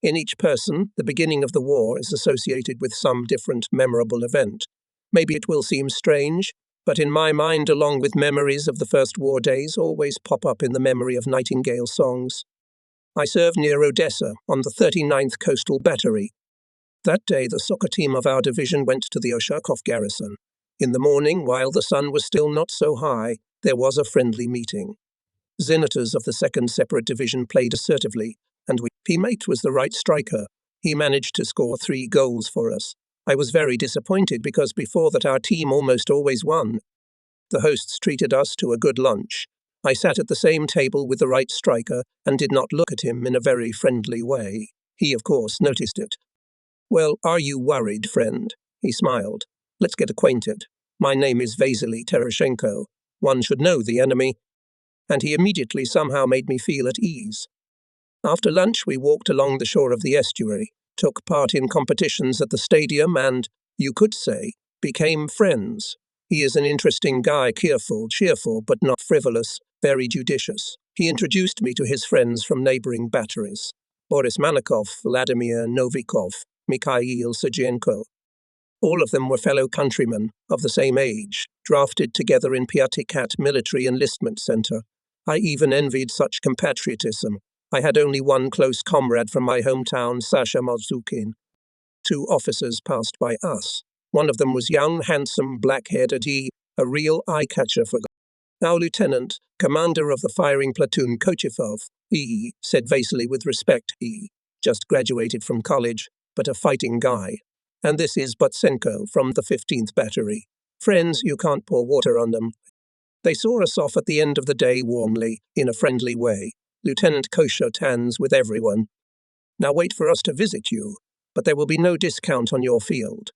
In each person, the beginning of the war is associated with some different memorable event. Maybe it will seem strange, but in my mind, along with memories of the first war days, always pop up in the memory of Nightingale songs. I served near Odessa on the 39th Coastal Battery. That day, the soccer team of our division went to the Oshakov garrison. In the morning, while the sun was still not so high, there was a friendly meeting. Zenitors of the 2nd Separate Division played assertively, and P-mate was the right striker. He managed to score 3 goals for us. I was very disappointed because before that our team almost always won. The hosts treated us to a good lunch. I sat at the same table with the right striker and did not look at him in a very friendly way. He, of course, noticed it. "Well, are you worried, friend?" He smiled. "Let's get acquainted. My name is Vasily Terashenko. One should know the enemy." And he immediately somehow made me feel at ease. After lunch, we walked along the shore of the estuary, took part in competitions at the stadium and, you could say, became friends. He is an interesting guy, cheerful, but not frivolous, very judicious. He introduced me to his friends from neighboring batteries: Boris Manikov, Vladimir Novikov, Mikhail Sergenko. All of them were fellow countrymen of the same age, drafted together in Piatikat Military Enlistment Center. I even envied such compatriotism. I had only one close comrade from my hometown, Sasha Marzukin. 2 officers passed by us. One of them was young, handsome, black-haired, a real eye-catcher for our lieutenant, commander of the firing platoon, Kochifov. He, said Vasily with respect, he just graduated from college, but a fighting guy. And this is Butsenko from the 15th Battery. Friends, you can't pour water on them. They saw us off at the end of the day warmly, in a friendly way. Lieutenant Kosher shook hands with everyone. "Now wait for us to visit you, but there will be no discount on your field."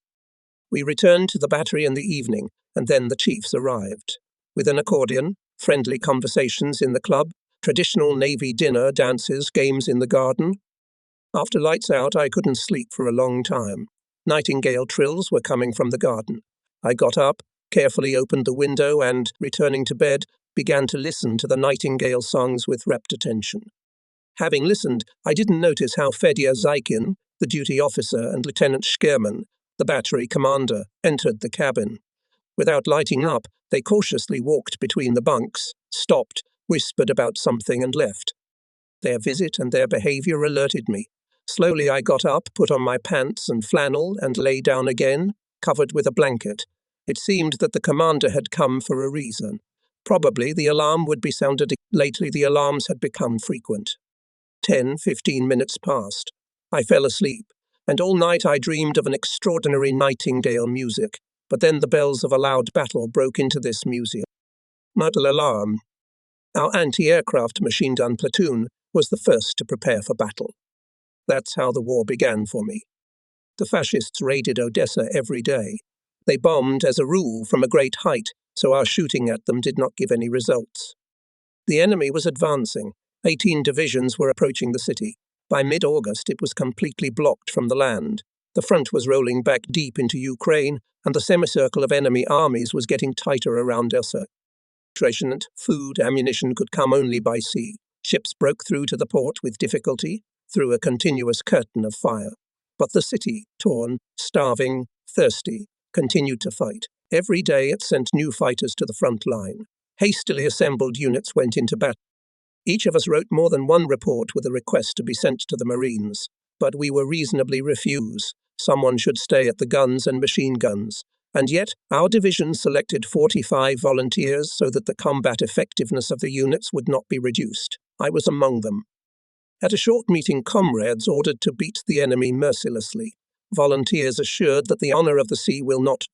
We returned to the battery in the evening, and then the chiefs arrived. With an accordion, friendly conversations in the club, traditional Navy dinner, dances, games in the garden. After lights out, I couldn't sleep for a long time. Nightingale trills were coming from the garden. I got up, carefully opened the window and, returning to bed, began to listen to the Nightingale songs with rapt attention. Having listened, I didn't notice how Fedya Zaikin, the duty officer, and Lieutenant Shkerman, the battery commander, entered the cabin. Without lighting up, they cautiously walked between the bunks, stopped, whispered about something and left. Their visit and their behavior alerted me. Slowly I got up, put on my pants and flannel, and lay down again, covered with a blanket. It seemed that the commander had come for a reason. Probably the alarm would be sounded. Lately the alarms had become frequent. 10-15 minutes passed. I fell asleep, and all night I dreamed of an extraordinary Nightingale music, but then the bells of a loud battle broke into this music. Muddle alarm. Our anti-aircraft machine gun platoon was the first to prepare for battle. That's how the war began for me. The fascists raided Odessa every day. They bombed, as a rule, from a great height, so our shooting at them did not give any results. The enemy was advancing. 18 divisions were approaching the city. By mid-August, it was completely blocked from the land. The front was rolling back deep into Ukraine, and the semicircle of enemy armies was getting tighter around Odessa. Rationed food, ammunition could come only by sea. Ships broke through to the port with difficulty, through a continuous curtain of fire. But the city, torn, starving, thirsty, continued to fight. Every day it sent new fighters to the front line. Hastily assembled units went into battle. Each of us wrote more than one report with a request to be sent to the Marines, but we were reasonably refused. Someone should stay at the guns and machine guns. And yet, our division selected 45 volunteers so that the combat effectiveness of the units would not be reduced. I was among them. At a short meeting, comrades ordered to beat the enemy mercilessly. Volunteers assured that the honor of the sea will not.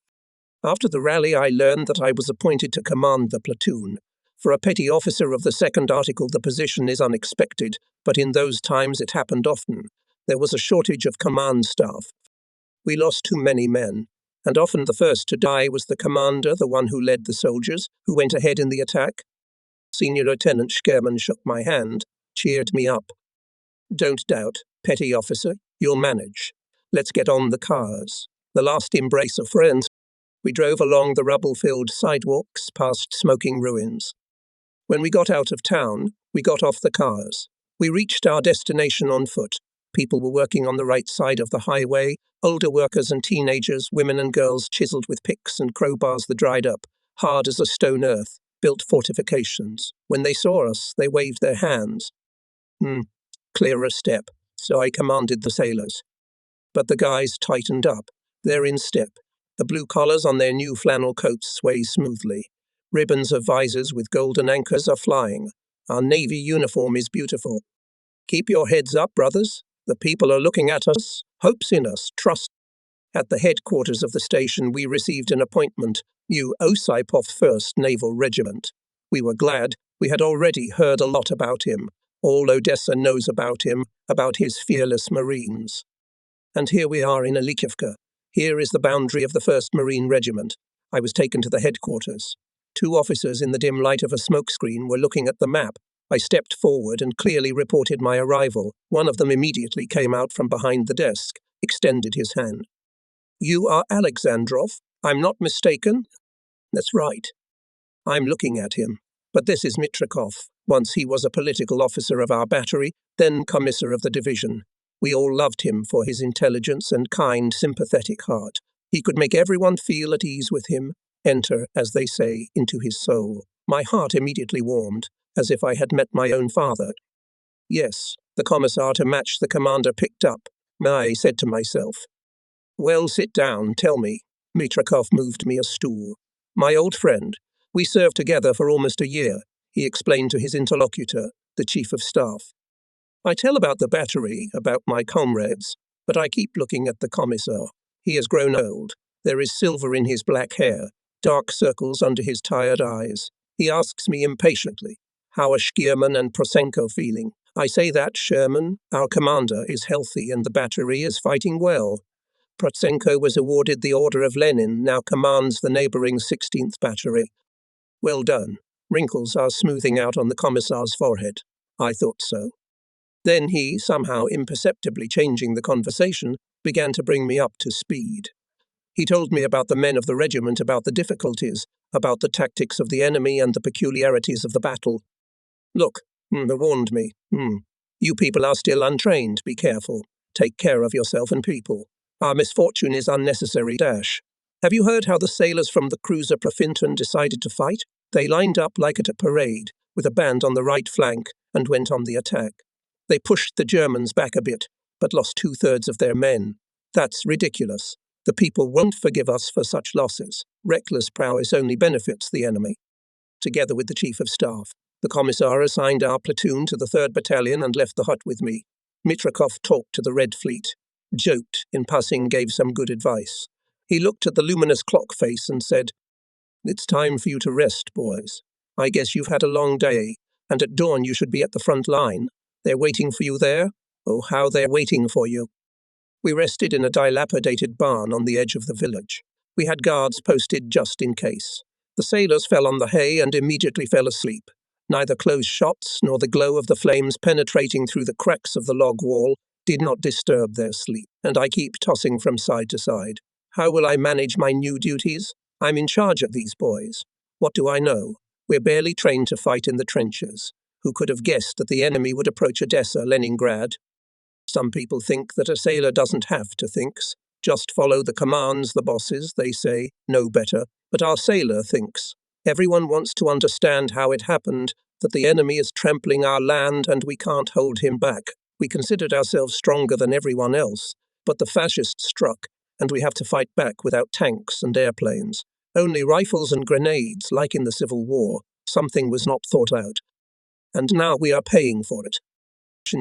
After the rally, I learned that I was appointed to command the platoon. For a petty officer of the 2nd Article, the position is unexpected, but in those times it happened often. There was a shortage of command staff. We lost too many men, and often the first to die was the commander, the one who led the soldiers, who went ahead in the attack. Senior Lieutenant Shkerman shook my hand, cheered me up. "Don't doubt, petty officer, you'll manage. Let's get on the cars." The last embrace of friends. We drove along the rubble-filled sidewalks past smoking ruins. When we got out of town, we got off the cars. We reached our destination on foot. People were working on the right side of the highway, older workers and teenagers, women and girls chiseled with picks and crowbars that dried up, hard as a stone earth, built fortifications. When they saw us, they waved their hands. Clear a step, so I commanded the sailors. But the guys tightened up. They're in step. The blue collars on their new flannel coats sway smoothly. Ribbons of visors with golden anchors are flying. Our navy uniform is beautiful. Keep your heads up, brothers. The people are looking at us, hopes in us, trust. At the headquarters of the station, we received an appointment, new Osipov 1st Naval Regiment. We were glad. We had already heard a lot about him. All Odessa knows about him, about his fearless Marines. And here we are in Alikivka. Here is the boundary of the 1st Marine Regiment. I was taken to the headquarters. 2 officers in the dim light of a smokescreen were looking at the map. I stepped forward and clearly reported my arrival. One of them immediately came out from behind the desk, extended his hand. You are Alexandrov? I'm not mistaken? That's right. I'm looking at him. But this is Mitrikov. Once he was a political officer of our battery, then commissar of the division. We all loved him for his intelligence and kind, sympathetic heart. He could make everyone feel at ease with him, enter, as they say, into his soul. My heart immediately warmed, as if I had met my own father. Yes, the commissar to match the commander picked up. I said to myself. Well, sit down, tell me. Mitrikov moved me a stool. My old friend. We served together for almost a year, he explained to his interlocutor, the chief of staff. I tell about the battery, about my comrades, but I keep looking at the commissar. He has grown old. There is silver in his black hair, dark circles under his tired eyes. He asks me impatiently, how are Schierman and Prosenko feeling? I say that Sherman, our commander, is healthy and the battery is fighting well. Prosenko was awarded the Order of Lenin, now commands the neighbouring 16th Battery. Well done. Wrinkles are smoothing out on the commissar's forehead. I thought so. Then he, somehow imperceptibly changing the conversation, began to bring me up to speed. He told me about the men of the regiment, about the difficulties, about the tactics of the enemy and the peculiarities of the battle. Look, they warned me. You people are still untrained, be careful. Take care of yourself and people. Our misfortune is unnecessary. Have you heard how the sailors from the cruiser Profinton decided to fight? They lined up like at a parade, with a band on the right flank, and went on the attack. They pushed the Germans back a bit, but lost 2/3 of their men. That's ridiculous. The people won't forgive us for such losses. Reckless prowess only benefits the enemy. Together with the chief of staff, the commissar assigned our platoon to the 3rd Battalion and left the hut with me. Mitrikov talked to the Red Fleet, joked, in passing gave some good advice. He looked at the luminous clock face and said, It's time for you to rest, boys. I guess you've had a long day, and at dawn you should be at the front line. They're waiting for you there? Oh, how they're waiting for you. We rested in a dilapidated barn on the edge of the village. We had guards posted just in case. The sailors fell on the hay and immediately fell asleep. Neither close shots nor the glow of the flames penetrating through the cracks of the log wall did not disturb their sleep, and I keep tossing from side to side. How will I manage my new duties? I'm in charge of these boys. What do I know? We're barely trained to fight in the trenches. Who could have guessed that the enemy would approach Odessa, Leningrad? Some people think that a sailor doesn't have to think. Just follow the commands, the bosses, they say, know better. But our sailor thinks. Everyone wants to understand how it happened, that the enemy is trampling our land and we can't hold him back. We considered ourselves stronger than everyone else, but the fascists struck, and we have to fight back without tanks and airplanes. Only rifles and grenades, like in the Civil War. Something was not thought out. And now we are paying for it.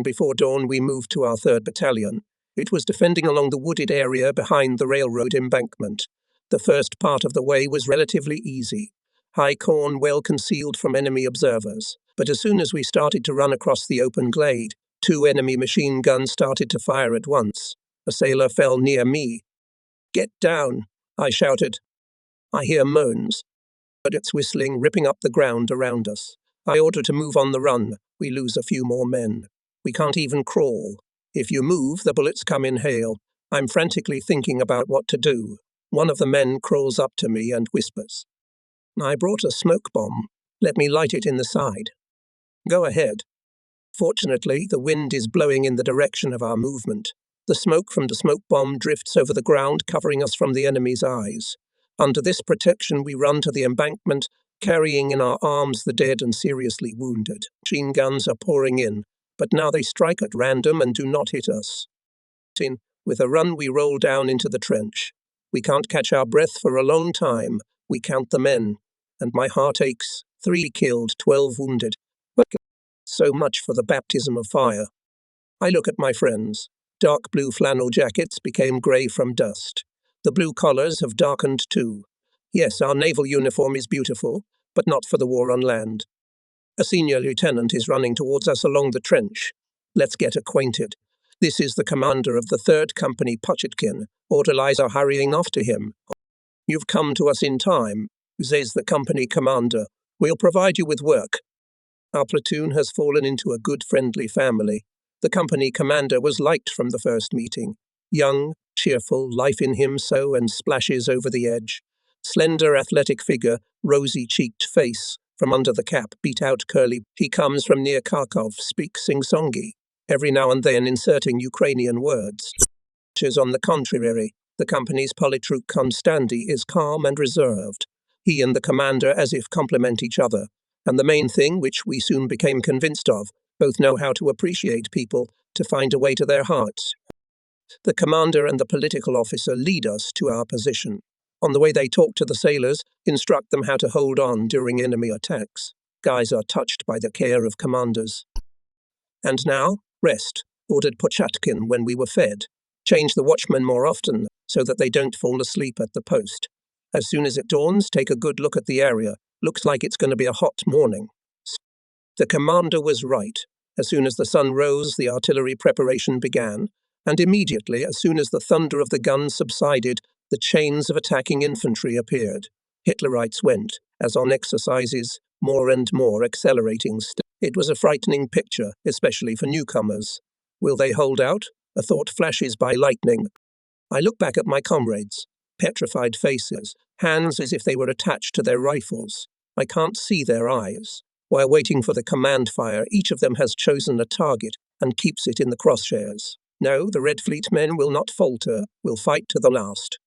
Before dawn, we moved to our 3rd Battalion. It was defending along the wooded area behind the railroad embankment. The first part of the way was relatively easy. High corn well concealed from enemy observers. But as soon as we started to run across the open glade, 2 enemy machine guns started to fire at once. A sailor fell near me. Get down, I shouted. I hear moans. But it's whistling, ripping up the ground around us. I order to move on the run. We lose a few more men. We can't even crawl. If you move, the bullets come in hail. I'm frantically thinking about what to do. One of the men crawls up to me and whispers. I brought a smoke bomb. Let me light it in the side. Go ahead. Fortunately, the wind is blowing in the direction of our movement. The smoke from the smoke bomb drifts over the ground, covering us from the enemy's eyes. Under this protection, we run to the embankment, carrying in our arms the dead and seriously wounded. Machine guns are pouring in, but now they strike at random and do not hit us. With a run, we roll down into the trench. We can't catch our breath for a long time. We count the men, and my heart aches. 3 killed, 12 wounded. So much for the baptism of fire. I look at my friends. Dark blue flannel jackets became grey from dust. The blue collars have darkened too. Yes, our naval uniform is beautiful, but not for the war on land. A senior lieutenant is running towards us along the trench. Let's get acquainted. This is the commander of the 3rd Company Pochetkin. Orderlies are hurrying after him. You've come to us in time, says the company commander. We'll provide you with work. Our platoon has fallen into a good friendly family. The company commander was liked from the first meeting. Young, cheerful, life in him so and splashes over the edge. Slender, athletic figure, rosy-cheeked face, from under the cap, beat-out curly. He comes from near Kharkov, speaks sing-songy, every now and then inserting Ukrainian words. On the contrary, the company's Politruk Konstanty is calm and reserved. He and the commander as if complement each other. And the main thing, which we soon became convinced of, both know how to appreciate people, to find a way to their hearts. The commander and the political officer lead us to our position. On the way they talk to the sailors, instruct them how to hold on during enemy attacks. Guys are touched by the care of commanders. And now, rest, ordered Pochetkin when we were fed. Change the watchmen more often, so that they don't fall asleep at the post. As soon as it dawns, take a good look at the area. Looks like it's going to be a hot morning. The commander was right. As soon as the sun rose, the artillery preparation began, and immediately, as soon as the thunder of the guns subsided, the chains of attacking infantry appeared. Hitlerites went, as on exercises, more and more accelerating. It was a frightening picture, especially for newcomers. Will they hold out? A thought flashes by lightning. I look back at my comrades. Petrified faces, hands as if they were attached to their rifles. I can't see their eyes. While waiting for the command fire, each of them has chosen a target and keeps it in the crosshairs. No, the Red Fleet men will not falter, will fight to the last.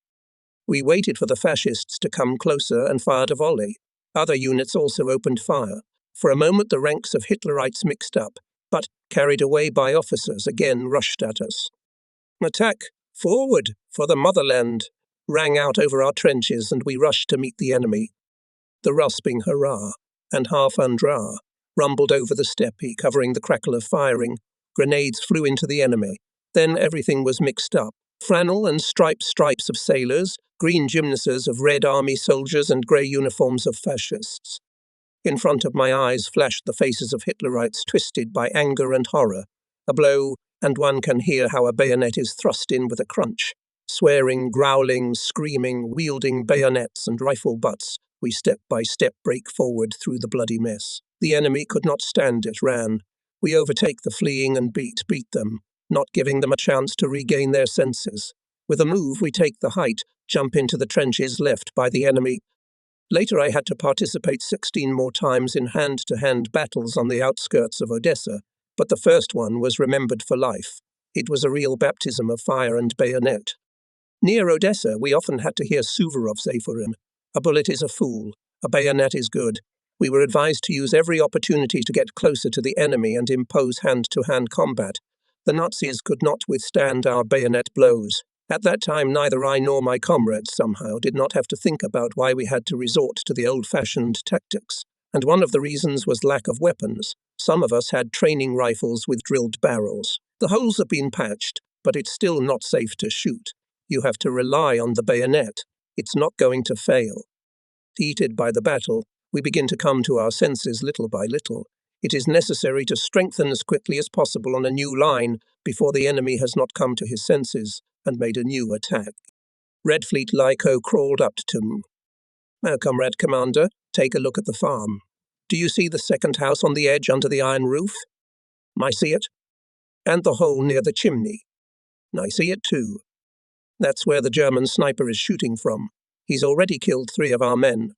We waited for the fascists to come closer and fired a volley. Other units also opened fire. For a moment the ranks of Hitlerites mixed up, but, carried away by officers, again rushed at us. Attack! Forward! For the motherland! Rang out over our trenches, and we rushed to meet the enemy. The rasping hurrah and half-undra rumbled over the steppe, covering the crackle of firing. Grenades flew into the enemy. Then everything was mixed up. Flannel and stripes of sailors, green gymnases of Red Army soldiers and grey uniforms of fascists. In front of my eyes flashed the faces of Hitlerites twisted by anger and horror. A blow, and one can hear how a bayonet is thrust in with a crunch. Swearing, growling, screaming, wielding bayonets and rifle butts, we step by step break forward through the bloody mess. The enemy could not stand it, ran. We overtake the fleeing and beat them, not giving them a chance to regain their senses. With a move, we take the height, jump into the trenches left by the enemy. Later I had to participate 16 more times in hand-to-hand battles on the outskirts of Odessa, but the first one was remembered for life. It was a real baptism of fire and bayonet. Near Odessa, we often had to hear Suvorov's aphorism. A bullet is a fool, a bayonet is good. We were advised to use every opportunity to get closer to the enemy and impose hand-to-hand combat. The Nazis could not withstand our bayonet blows. At that time, neither I nor my comrades somehow did not have to think about why we had to resort to the old-fashioned tactics. And one of the reasons was lack of weapons. Some of us had training rifles with drilled barrels. The holes have been patched, but it's still not safe to shoot. You have to rely on the bayonet. It's not going to fail. Heated by the battle, we begin to come to our senses little by little. It is necessary to strengthen as quickly as possible on a new line before the enemy has not come to his senses and made a new attack. Red Fleet Lyko crawled up to him. Now, Comrade Commander, take a look at the farm. Do you see the second house on the edge under the iron roof? I see it. And the hole near the chimney. I see it too. That's where the German sniper is shooting from. He's already killed 3 of our men.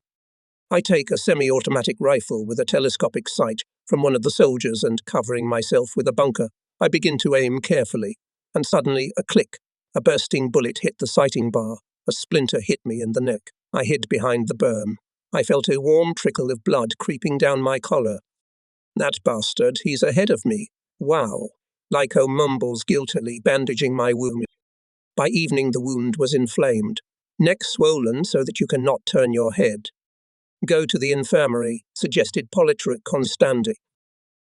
I take a semi-automatic rifle with a telescopic sight from one of the soldiers and, covering myself with a bunker, I begin to aim carefully. And suddenly, a click. A bursting bullet hit the sighting bar. A splinter hit me in the neck. I hid behind the berm. I felt a warm trickle of blood creeping down my collar. That bastard, he's ahead of me. Wow. Lyko mumbles guiltily, bandaging my wound. By evening, the wound was inflamed. Neck swollen so that you cannot turn your head. Go to the infirmary, suggested Politric Constandi.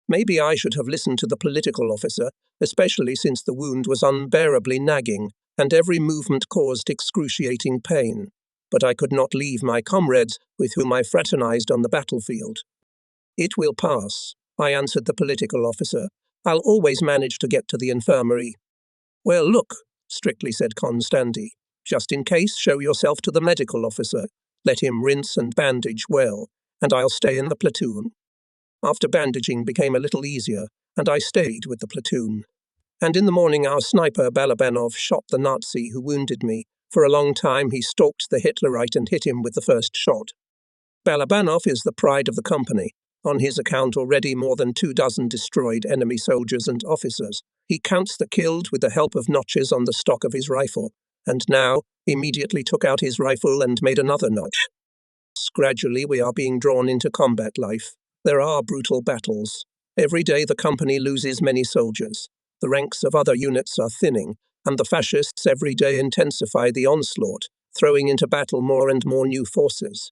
Maybe I should have listened to the political officer, especially since the wound was unbearably nagging, and every movement caused excruciating pain. But I could not leave my comrades with whom I fraternized on the battlefield. It will pass, I answered the political officer. I'll always manage to get to the infirmary. Well, look, strictly said Constandi. Just in case, show yourself to the medical officer. Let him rinse and bandage well, and I'll stay in the platoon. After bandaging became a little easier, and I stayed with the platoon. And in the morning our sniper Balabanov shot the Nazi who wounded me. For a long time he stalked the Hitlerite and hit him with the first shot. Balabanov is the pride of the company. On his account already more than 24 destroyed enemy soldiers and officers. He counts the killed with the help of notches on the stock of his rifle, and now immediately took out his rifle and made another notch. Gradually we are being drawn into combat life. There are brutal battles. Every day the company loses many soldiers. The ranks of other units are thinning, and the fascists every day intensify the onslaught, throwing into battle more and more new forces.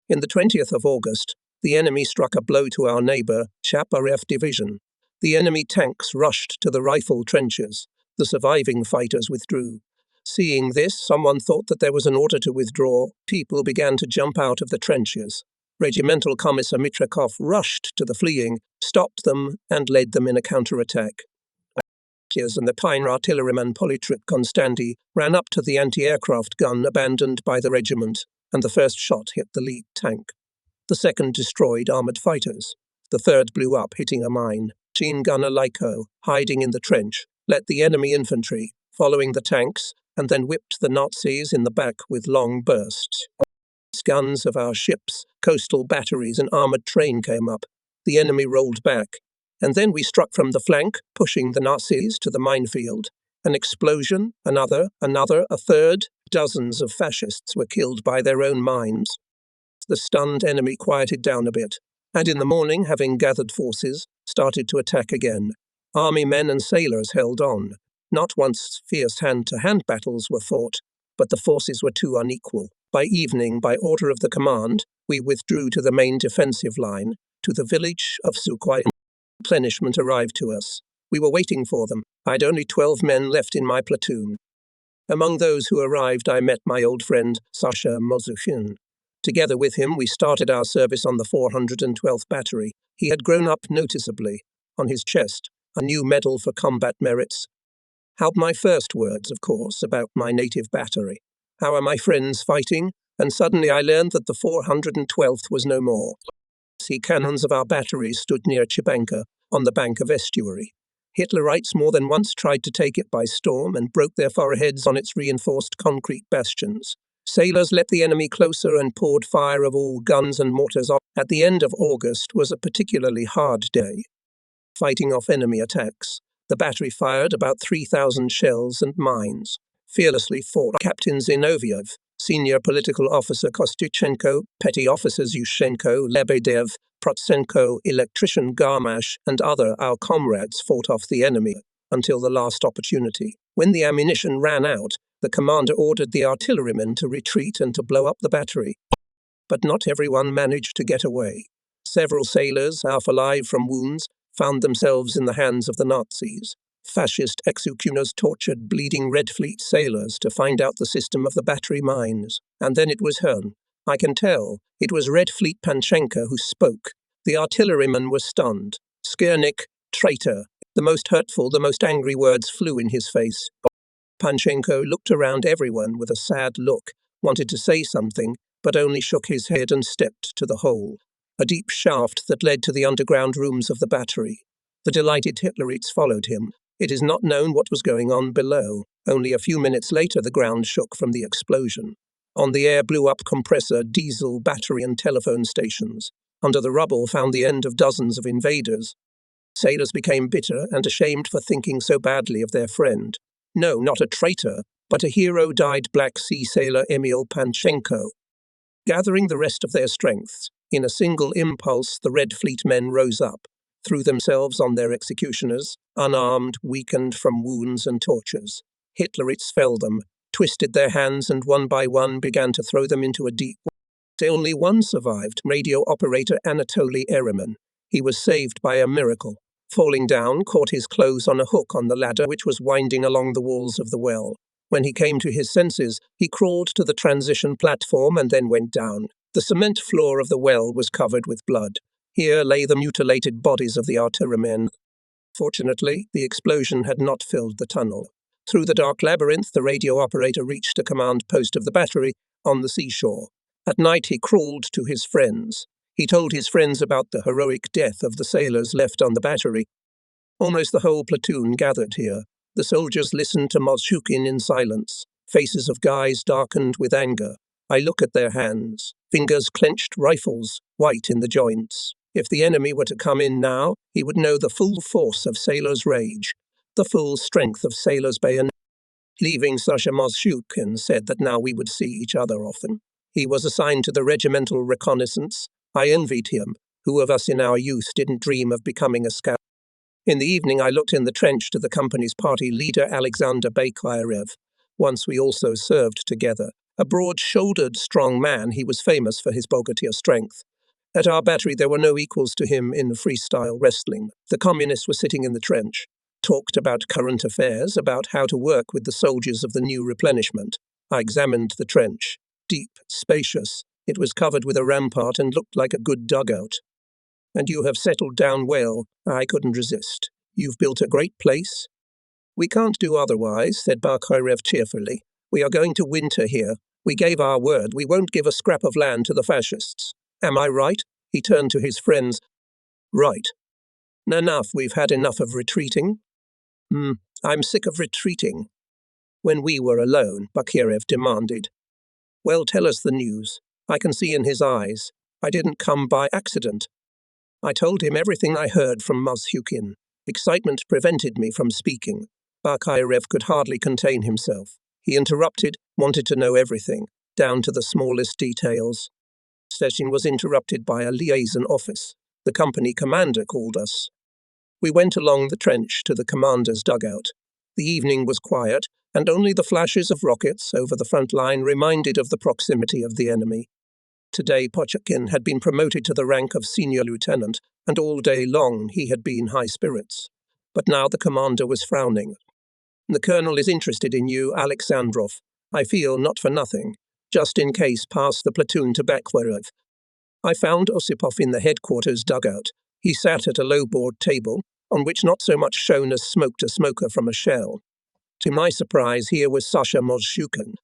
In the 20th of August, the enemy struck a blow to our neighbour, Chaparev Division. The enemy tanks rushed to the rifle trenches. The surviving fighters withdrew. Seeing this, someone thought that there was an order to withdraw. People began to jump out of the trenches. Regimental Commissar Mitrakov rushed to the fleeing, stopped them, and led them in a counterattack. And the Pine artilleryman Politric Constandi ran up to the anti-aircraft gun abandoned by the regiment, and the first shot hit the lead tank. The second destroyed armoured fighters. The third blew up, hitting a mine. Machine gunner Lyko, hiding in the trench, let the enemy infantry, following the tanks, and then whipped the Nazis in the back with long bursts. Guns of our ships, coastal batteries, and armoured train came up. The enemy rolled back, and then we struck from the flank, pushing the Nazis to the minefield. An explosion, another, a third. Dozens of fascists were killed by their own mines. The stunned enemy quieted down a bit, and in the morning, having gathered forces, started to attack again. Army men and sailors held on. Not once fierce hand-to-hand battles were fought, but the forces were too unequal. By evening, by order of the command, we withdrew to the main defensive line, to the village of Sukhoi. Replenishment arrived to us. We were waiting for them. I had only 12 men left in my platoon. Among those who arrived, I met my old friend Sasha Mozukhin. Together with him, we started our service on the 412th Battery. He had grown up noticeably. On his chest, a new medal for combat merits. How my first words, of course, about my native battery. How are my friends fighting? And suddenly I learned that the 412th was no more. Sea cannons of our batteries stood near Chibanka, on the bank of estuary. Hitlerites more than once tried to take it by storm and broke their foreheads on its reinforced concrete bastions. Sailors let the enemy closer and poured fire of all guns and mortars off. At the end of August was a particularly hard day. Fighting off enemy attacks, the battery fired about 3,000 shells and mines. Fearlessly fought Captain Zinoviev, Senior Political Officer Kostychenko, Petty Officers Yushchenko, Lebedev, Protsenko, Electrician Garmash, and our comrades fought off the enemy until the last opportunity. When the ammunition ran out, the commander ordered the artillerymen to retreat and to blow up the battery. But not everyone managed to get away. Several sailors, half alive from wounds, found themselves in the hands of the Nazis. Fascist executioners tortured bleeding Red Fleet sailors to find out the system of the battery mines. And then it was Hearn. I can tell. It was Red Fleet Panchenko who spoke. The artillerymen were stunned. Skiernik, traitor. The most hurtful, the most angry words flew in his face. Panchenko looked around everyone with a sad look, wanted to say something, but only shook his head and stepped to the hole, a deep shaft that led to the underground rooms of the battery. The delighted Hitlerites followed him. It is not known what was going on below. Only a few minutes later the ground shook from the explosion. On the air blew up compressor, diesel, battery and telephone stations. Under the rubble found the end of dozens of invaders. Sailors became bitter and ashamed for thinking so badly of their friend. No, not a traitor, but a hero died, Black Sea sailor Emil Panchenko. Gathering the rest of their strengths, in a single impulse the Red Fleet men rose up, threw themselves on their executioners, unarmed, weakened from wounds and tortures. Hitlerites felled them, twisted their hands and one by one began to throw them into a deep well. Only one survived, radio operator Anatoly Ereman. He was saved by a miracle. Falling down, caught his clothes on a hook on the ladder which was winding along the walls of the well. When he came to his senses, he crawled to the transition platform and then went down. The cement floor of the well was covered with blood. Here lay the mutilated bodies of the artillerymen. Fortunately, the explosion had not filled the tunnel. Through the dark labyrinth, the radio operator reached a command post of the battery on the seashore. At night, he crawled to his friends. He told his friends about the heroic death of the sailors left on the battery. Almost the whole platoon gathered here. The soldiers listened to Moshukin in silence. Faces of guys darkened with anger. I look at their hands. Fingers clenched, rifles, white in the joints. If the enemy were to come in now, he would know the full force of sailors' rage, the full strength of sailors' bayonet. Leaving Sasha Moshukin said that now we would see each other often. He was assigned to the regimental reconnaissance. I envied him. Who of us in our youth didn't dream of becoming a scout? In the evening, I looked in the trench to the company's party leader, Alexander Bakharev. Once we also served together. A broad-shouldered, strong man, he was famous for his bogatyr strength. At our battery, there were no equals to him in freestyle wrestling. The communists were sitting in the trench, talked about current affairs, about how to work with the soldiers of the new replenishment. I examined the trench. Deep, spacious. It was covered with a rampart and looked like a good dugout. And you have settled down well. I couldn't resist. You've built a great place. We can't do otherwise, said Bakharev cheerfully. We are going to winter here. We gave our word. We won't give a scrap of land to the fascists. Am I right? He turned to his friends. Right. Enough. We've had enough of retreating. I'm sick of retreating. When we were alone, Bakharev demanded. Well, tell us the news. I can see in his eyes. I didn't come by accident. I told him everything I heard from Moshukin. Excitement prevented me from speaking. Bakharev could hardly contain himself. He interrupted, wanted to know everything, down to the smallest details. Session was interrupted by a liaison office. The company commander called us. We went along the trench to the commander's dugout. The evening was quiet, and only the flashes of rockets over the front line reminded of the proximity of the enemy. Today Potchkin had been promoted to the rank of senior lieutenant, and all day long he had been high spirits. But now the commander was frowning. The colonel is interested in you, Alexandrov. I feel not for nothing. Just in case, pass the platoon to Bakharev. I found Osipov in the headquarters dugout. He sat at a low-board table, on which not so much shone as smoked a smoker from a shell. To my surprise, here was Sasha Moshukin.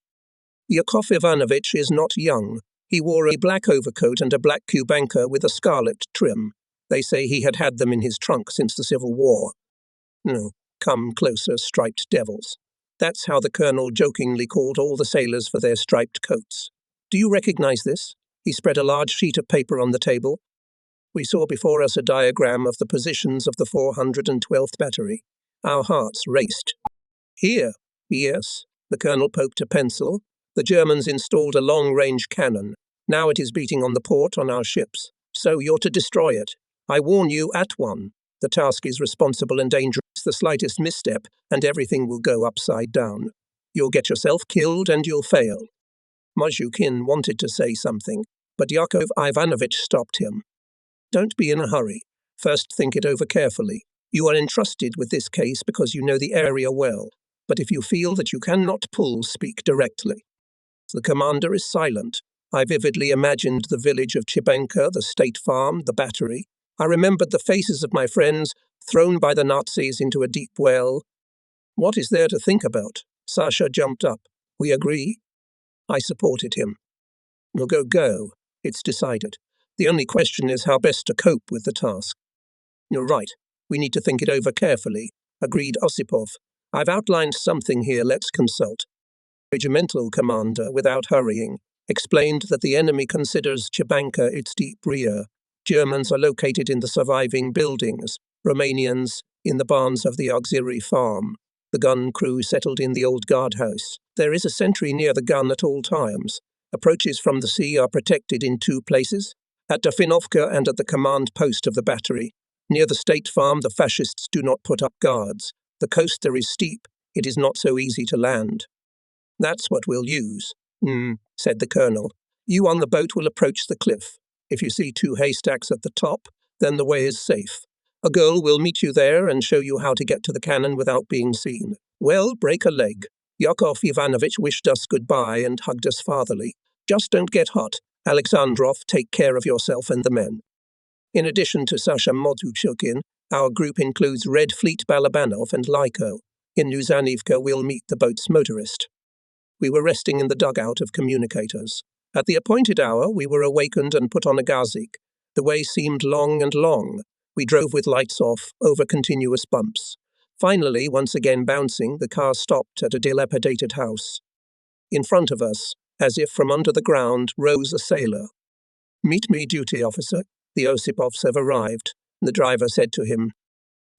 Yakov Ivanovich is not young. He wore a black overcoat and a black kubanka with a scarlet trim. They say he had had them in his trunk since the Civil War. No, come closer, striped devils. That's how the colonel jokingly called all the sailors for their striped coats. Do you recognize this? He spread a large sheet of paper on the table. We saw before us a diagram of the positions of the 412th Battery. Our hearts raced. Here, yes, the colonel poked a pencil. The Germans installed a long-range cannon. Now it is beating on the port on our ships. So you're to destroy it. I warn you at one. The task is responsible and dangerous. The slightest misstep, and everything will go upside down. You'll get yourself killed and you'll fail. Moshukin wanted to say something, but Yakov Ivanovich stopped him. Don't be in a hurry. First think it over carefully. You are entrusted with this case because you know the area well. But if you feel that you cannot pull, speak directly. The commander is silent. I vividly imagined the village of Chibenka, the state farm, the battery. I remembered the faces of my friends thrown by the Nazis into a deep well. What is there to think about? Sasha jumped up. We agree? I supported him. We'll go. It's decided. The only question is how best to cope with the task. You're right. We need to think it over carefully, agreed Osipov. I've outlined something here. Let's consult. regimental commander, without hurrying, explained that the enemy considers Chabanka its deep rear. Germans are located in the surviving buildings, Romanians in the barns of the auxiliary farm. The gun crew settled in the old guardhouse. There is a sentry near the gun at all times. Approaches from the sea are protected in two places, at Dafinovka and at the command post of the battery. Near the state farm, the fascists do not put up guards. The coast there is steep. It is not so easy to land. That's what we'll use, said the colonel. You on the boat will approach the cliff. If you see two haystacks at the top, then the way is safe. A girl will meet you there and show you how to get to the cannon without being seen. Well, break a leg. Yakov Ivanovich wished us goodbye and hugged us fatherly. Just don't get hot. Alexandrov, take care of yourself and the men. In addition to Sasha Motuchukin, our group includes Red Fleet Balabanov and Lyko. In Luzanivka, we'll meet the boat's motorist. We were resting in the dugout of communicators. At the appointed hour, we were awakened and put on a gazik. The way seemed long and long. We drove with lights off, over continuous bumps. Finally, once again bouncing, the car stopped at a dilapidated house. In front of us, as if from under the ground, rose a sailor. "Meet me, duty officer." The Osipovs have arrived, the driver said to him.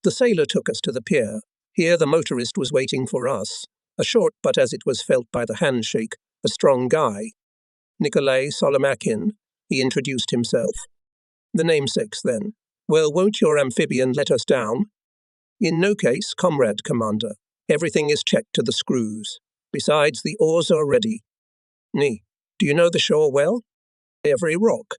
The sailor took us to the pier. Here the motorist was waiting for us. A short, but as it was felt by the handshake, a strong guy. Nikolai Solomakin, he introduced himself. The namesakes, then. Well, won't your amphibian let us down? In no case, comrade commander. Everything is checked to the screws. Besides, the oars are ready. Nee, do you know the shore well? Every rock.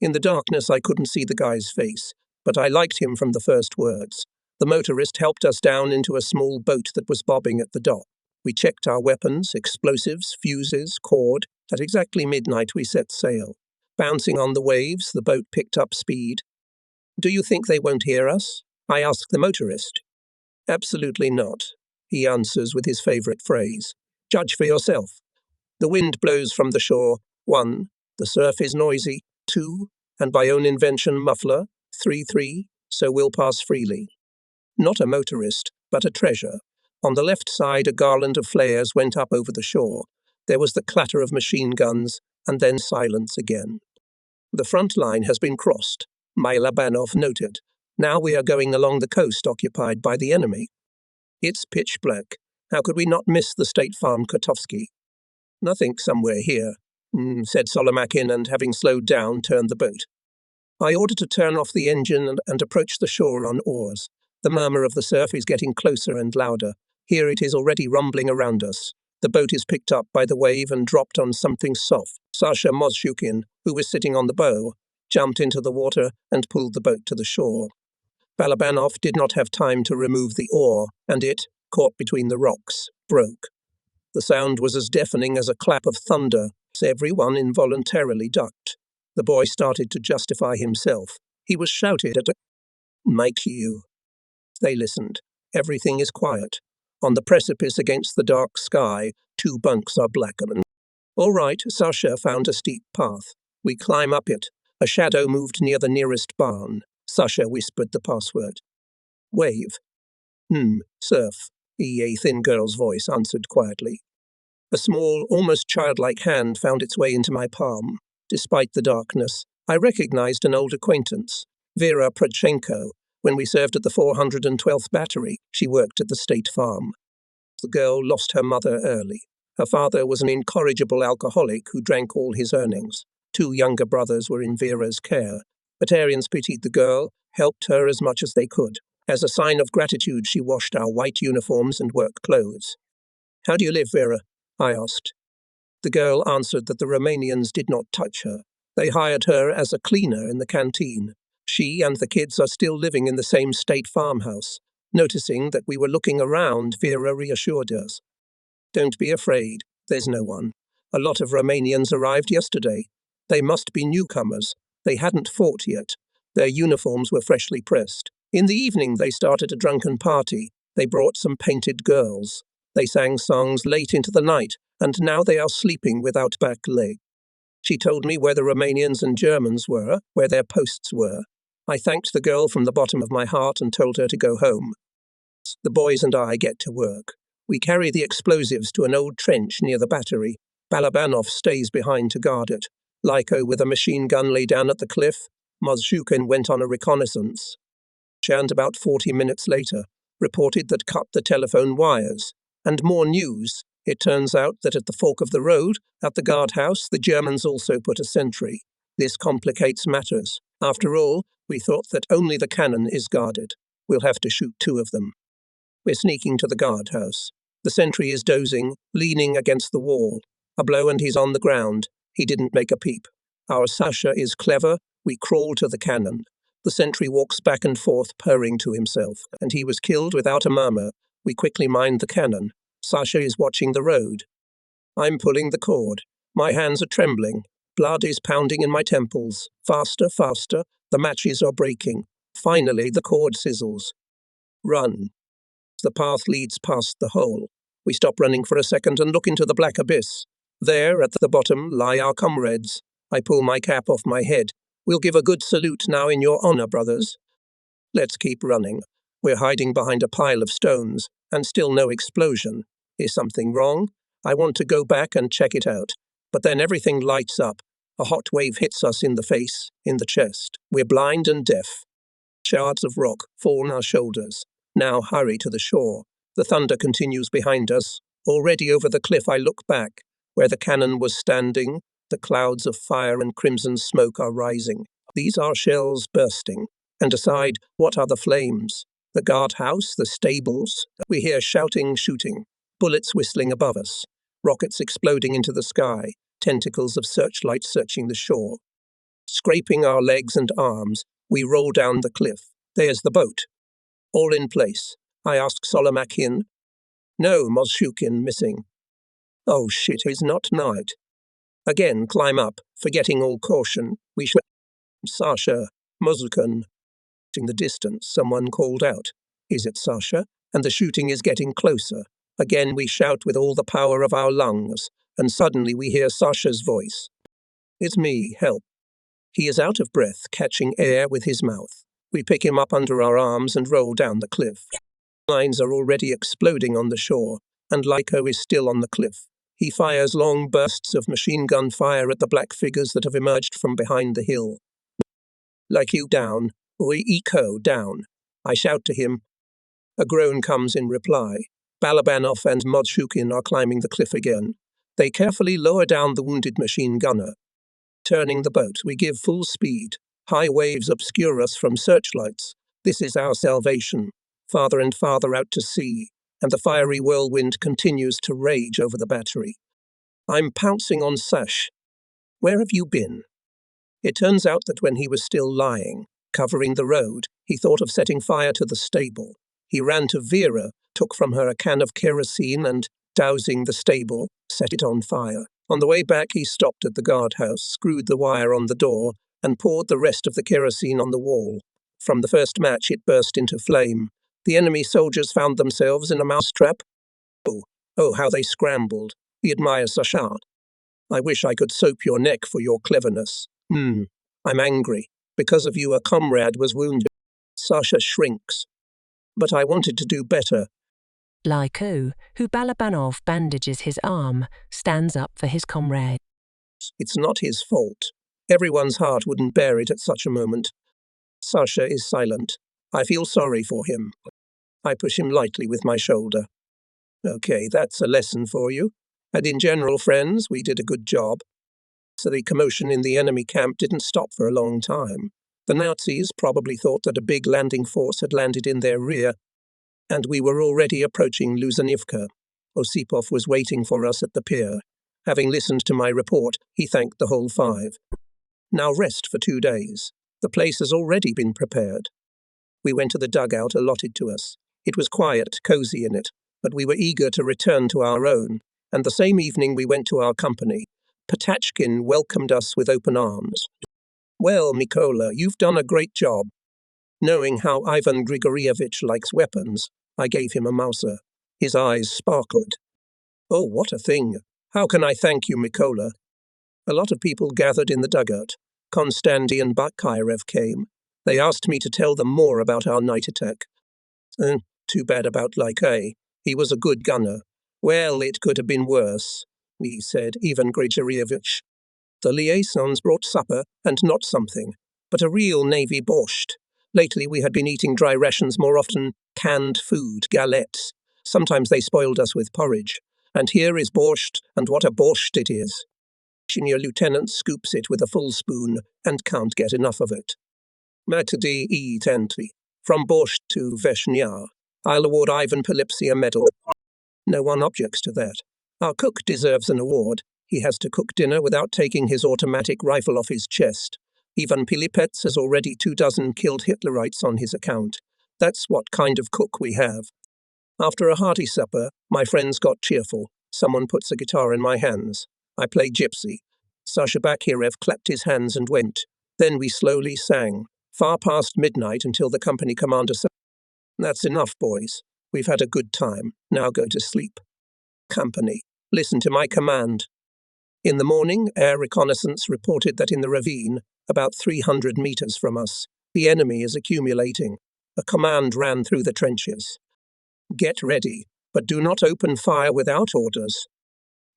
In the darkness I couldn't see the guy's face, but I liked him from the first words. The motorist helped us down into a small boat that was bobbing at the dock. We checked our weapons, explosives, fuses, cord. At exactly midnight we set sail. Bouncing on the waves, the boat picked up speed. Do you think they won't hear us? I asked the motorist. Absolutely not, he answers with his favourite phrase. Judge for yourself. The wind blows from the shore. 1. The surf is noisy. 2. And by own invention, muffler. 3, so we'll pass freely. Not a motorist, but a treasure. On the left side, a garland of flares went up over the shore. There was the clatter of machine guns, and then silence again. The front line has been crossed, Mylabanov noted. Now we are going along the coast occupied by the enemy. It's pitch black. How could we not miss the state farm Kotovsky? Nothing somewhere here, said Solomakin, and having slowed down, turned the boat. I ordered to turn off the engine and approach the shore on oars. The murmur of the surf is getting closer and louder. Here it is already rumbling around us. The boat is picked up by the wave and dropped on something soft. Sasha Mozhukin, who was sitting on the bow, jumped into the water and pulled the boat to the shore. Balabanov did not have time to remove the oar, and it, caught between the rocks, broke. The sound was as deafening as a clap of thunder, so everyone involuntarily ducked. The boy started to justify himself. He was shouted at. Mike you. They listened. Everything is quiet. On the precipice against the dark sky, 2 bunks are blackened. All right, Sasha found a steep path. We climb up it. A shadow moved near the nearest barn. Sasha whispered the password. Wave. Surf, a thin girl's voice answered quietly. A small, almost childlike hand found its way into my palm. Despite the darkness, I recognized an old acquaintance, Vera Prochenko. When we served at the 412th Battery, she worked at the state farm. The girl lost her mother early. Her father was an incorrigible alcoholic who drank all his earnings. 2 younger brothers were in Vera's care. Batarians pitied the girl, helped her as much as they could. As a sign of gratitude, she washed our white uniforms and work clothes. How do you live, Vera? I asked. The girl answered that the Romanians did not touch her. They hired her as a cleaner in the canteen. She and the kids are still living in the same state farmhouse. Noticing that we were looking around, Vera reassured us. Don't be afraid, there's no one. A lot of Romanians arrived yesterday. They must be newcomers. They hadn't fought yet. Their uniforms were freshly pressed. In the evening they started a drunken party. They brought some painted girls. They sang songs late into the night, and now they are sleeping without back leg. She told me where the Romanians and Germans were, where their posts were. I thanked the girl from the bottom of my heart and told her to go home. The boys and I get to work. We carry the explosives to an old trench near the battery. Balabanov stays behind to guard it. Lyko with a machine gun lay down at the cliff. Mozhukin went on a reconnaissance. And about 40 minutes later, reported that cut the telephone wires. And more news. It turns out that at the fork of the road, at the guardhouse, the Germans also put a sentry. This complicates matters. After all, we thought that only the cannon is guarded. We'll have to shoot 2 of them. We're sneaking to the guardhouse. The sentry is dozing, leaning against the wall. A blow and he's on the ground. He didn't make a peep. Our Sasha is clever. We crawl to the cannon. The sentry walks back and forth, purring to himself, and he was killed without a murmur. We quickly mind the cannon. Sasha is watching the road. I'm pulling the cord. My hands are trembling. Blood is pounding in my temples. Faster, faster. The matches are breaking. Finally, the cord sizzles. Run. The path leads past the hole. We stop running for a second and look into the black abyss. There, at the bottom, lie our comrades. I pull my cap off my head. We'll give a good salute now in your honor, brothers. Let's keep running. We're hiding behind a pile of stones, and still no explosion. Is something wrong? I want to go back and check it out. But then everything lights up. A hot wave hits us in the face, in the chest. We're blind and deaf. Shards of rock fall on our shoulders. Now hurry to the shore. The thunder continues behind us. Already over the cliff I look back. Where the cannon was standing, the clouds of fire and crimson smoke are rising. These are shells bursting. And aside, what are the flames? The guardhouse, the stables. We hear shouting, shooting. Bullets whistling above us. Rockets exploding into the sky. Tentacles of searchlights searching the shore. Scraping our legs and arms, we roll down the cliff. There's the boat. All in place. I ask Solomakin. No, Mozhukin missing. Oh shit, it's not night. Again, climb up, forgetting all caution. We should. Sasha, Mozhukin. In the distance, someone called out. Is it Sasha? And the shooting is getting closer. Again, we shout with all the power of our lungs, and suddenly we hear Sasha's voice. It's me, help. He is out of breath, catching air with his mouth. We pick him up under our arms and roll down the cliff. Mines are already exploding on the shore, and Lyko is still on the cliff. He fires long bursts of machine gun fire at the black figures that have emerged from behind the hill. Lyko down, Oi Iko down. I shout to him. A groan comes in reply. Balabanov and Mozhukin are climbing the cliff again. They carefully lower down the wounded machine gunner. Turning the boat, we give full speed. High waves obscure us from searchlights. This is our salvation. Farther and farther out to sea, and the fiery whirlwind continues to rage over the battery. I'm pouncing on Sash. Where have you been? It turns out that when he was still lying, covering the road, he thought of setting fire to the stable. He ran to Vera, took from her a can of kerosene and, dousing the stable, set it on fire. On the way back, he stopped at the guardhouse, screwed the wire on the door, and poured the rest of the kerosene on the wall. From the first match, it burst into flame. The enemy soldiers found themselves in a mousetrap. Oh, how they scrambled. We admire Sasha. I wish I could soap your neck for your cleverness. I'm angry. Because of you, a comrade was wounded. Sasha shrinks. But I wanted to do better. Lyko, who Balabanov bandages his arm, stands up for his comrade. It's not his fault. Everyone's heart wouldn't bear it at such a moment. Sasha is silent. I feel sorry for him. I push him lightly with my shoulder. Okay, that's a lesson for you. And in general, friends, we did a good job. So the commotion in the enemy camp didn't stop for a long time. The Nazis probably thought that a big landing force had landed in their rear, and we were already approaching Luzhnivka. Osipov was waiting for us at the pier. Having listened to my report, he thanked the whole 5. Now rest for 2 days. The place has already been prepared. We went to the dugout allotted to us. It was quiet, cozy in it, but we were eager to return to our own, and the same evening we went to our company. Potachkin welcomed us with open arms. Well, Mikola, you've done a great job. Knowing how Ivan Grigorievich likes weapons, I gave him a Mauser. His eyes sparkled. Oh, what a thing. How can I thank you, Mikola? A lot of people gathered in the dugout. Konstanty and Bakirev came. They asked me to tell them more about our night attack. Too bad about Lyko. He was a good gunner. Well, it could have been worse, he said, even Grigorievich. The liaisons brought supper, and not something, but a real Navy borscht. Lately we had been eating dry rations, more often canned food, galettes. Sometimes they spoiled us with porridge. And here is borscht, and what a borscht it is. Senior lieutenant scoops it with a full spoon, and can't get enough of it. Matadi eat entry. From borscht to Veshnya. I'll award Ivan Polipsy a medal. No one objects to that. Our cook deserves an award. He has to cook dinner without taking his automatic rifle off his chest. Ivan Pilipets has already 24 killed Hitlerites on his account. That's what kind of cook we have. After a hearty supper, my friends got cheerful. Someone puts a guitar in my hands. I play gypsy. Sasha Bakhirev clapped his hands and went. Then we slowly sang, far past midnight, until the company commander said, "That's enough, boys. We've had a good time. Now go to sleep. Company, listen to my command." In the morning, air reconnaissance reported that in the ravine, about 300 meters from us, the enemy is accumulating. A command ran through the trenches. "Get ready, but do not open fire without orders."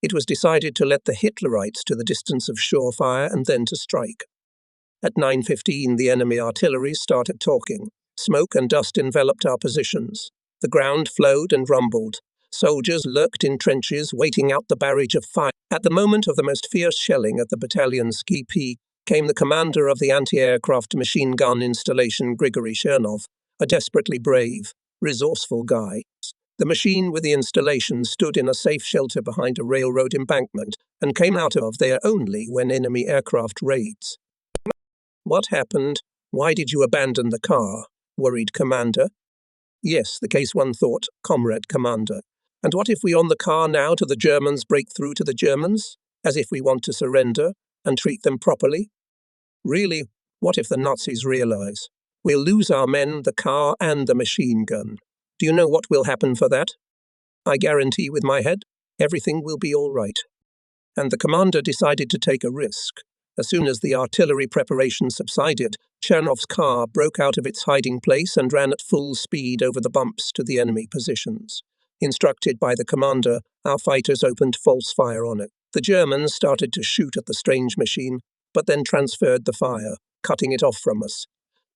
It was decided to let the Hitlerites to the distance of sure fire and then to strike. At 9:15, the enemy artillery started talking. Smoke and dust enveloped our positions. The ground flowed and rumbled. Soldiers lurked in trenches, waiting out the barrage of fire. At the moment of the most fierce shelling at the battalion's ski peak came the commander of the anti-aircraft machine gun installation, Grigory Chernov, a desperately brave, resourceful guy. The machine with the installation stood in a safe shelter behind a railroad embankment and came out of there only when enemy aircraft raids. "What happened? Why did you abandon the car?" worried Commander. "Yes, the case one thought, Comrade Commander. And what if we on the car now to the Germans break through to the Germans, as if we want to surrender, and treat them properly? Really, what if the Nazis realize? We'll lose our men, the car, and the machine gun. Do you know what will happen for that? I guarantee with my head, everything will be all right." And the commander decided to take a risk. As soon as the artillery preparation subsided, Chernov's car broke out of its hiding place and ran at full speed over the bumps to the enemy positions. Instructed by the commander, our fighters opened false fire on it. The Germans started to shoot at the strange machine, but then transferred the fire, cutting it off from us.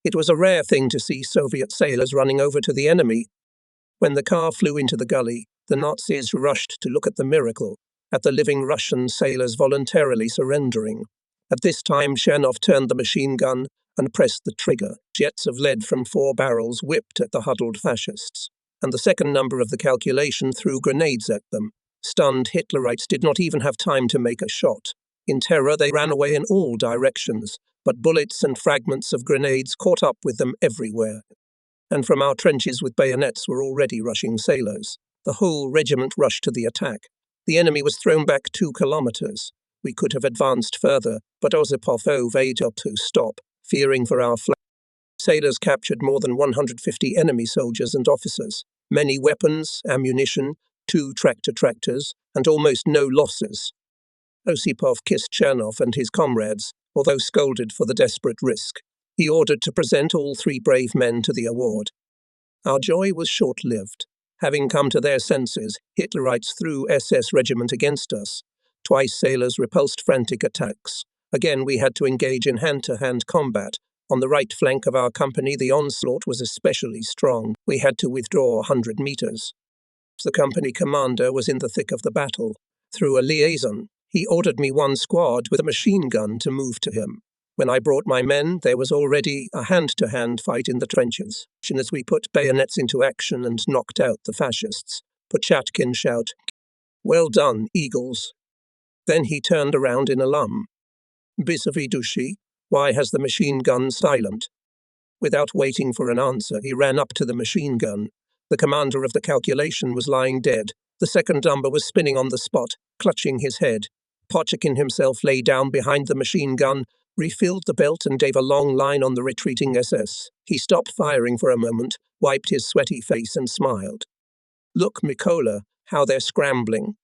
It was a rare thing to see Soviet sailors running over to the enemy. When the car flew into the gully, the Nazis rushed to look at the miracle, at the living Russian sailors voluntarily surrendering. At this time, Chernov turned the machine gun and pressed the trigger. Jets of lead from 4 barrels whipped at the huddled fascists, and the second number of the calculation threw grenades at them. Stunned Hitlerites did not even have time to make a shot. In terror, they ran away in all directions, but bullets and fragments of grenades caught up with them everywhere. And from our trenches with bayonets were already rushing sailors. The whole regiment rushed to the attack. The enemy was thrown back 2 kilometers. We could have advanced further, but Osipov obeyed to stop, fearing for our flank. Sailors captured more than 150 enemy soldiers and officers, many weapons, ammunition, 2 tractors, and almost no losses. Osipov kissed Chernov and his comrades, although scolded for the desperate risk. He ordered to present all 3 brave men to the award. Our joy was short-lived. Having come to their senses, Hitlerites threw SS regiment against us. Twice sailors repulsed frantic attacks. Again we had to engage in hand-to-hand combat. On the right flank of our company, the onslaught was especially strong. We had to withdraw 100 meters. The company commander was in the thick of the battle. Through a liaison, he ordered me 1 squad with a machine gun to move to him. When I brought my men, there was already a hand-to-hand fight in the trenches. As we put bayonets into action and knocked out the fascists, Pochatkin shout, "Well done, Eagles." Then he turned around in alarm. "Bisavidushi, why has the machine gun silent?" Without waiting for an answer, he ran up to the machine gun. The commander of the calculation was lying dead. The second number was spinning on the spot, clutching his head. Pochatkin himself lay down behind the machine gun, refilled the belt and gave a long line on the retreating SS. He stopped firing for a moment, wiped his sweaty face and smiled. "Look, Mikola, how they're scrambling."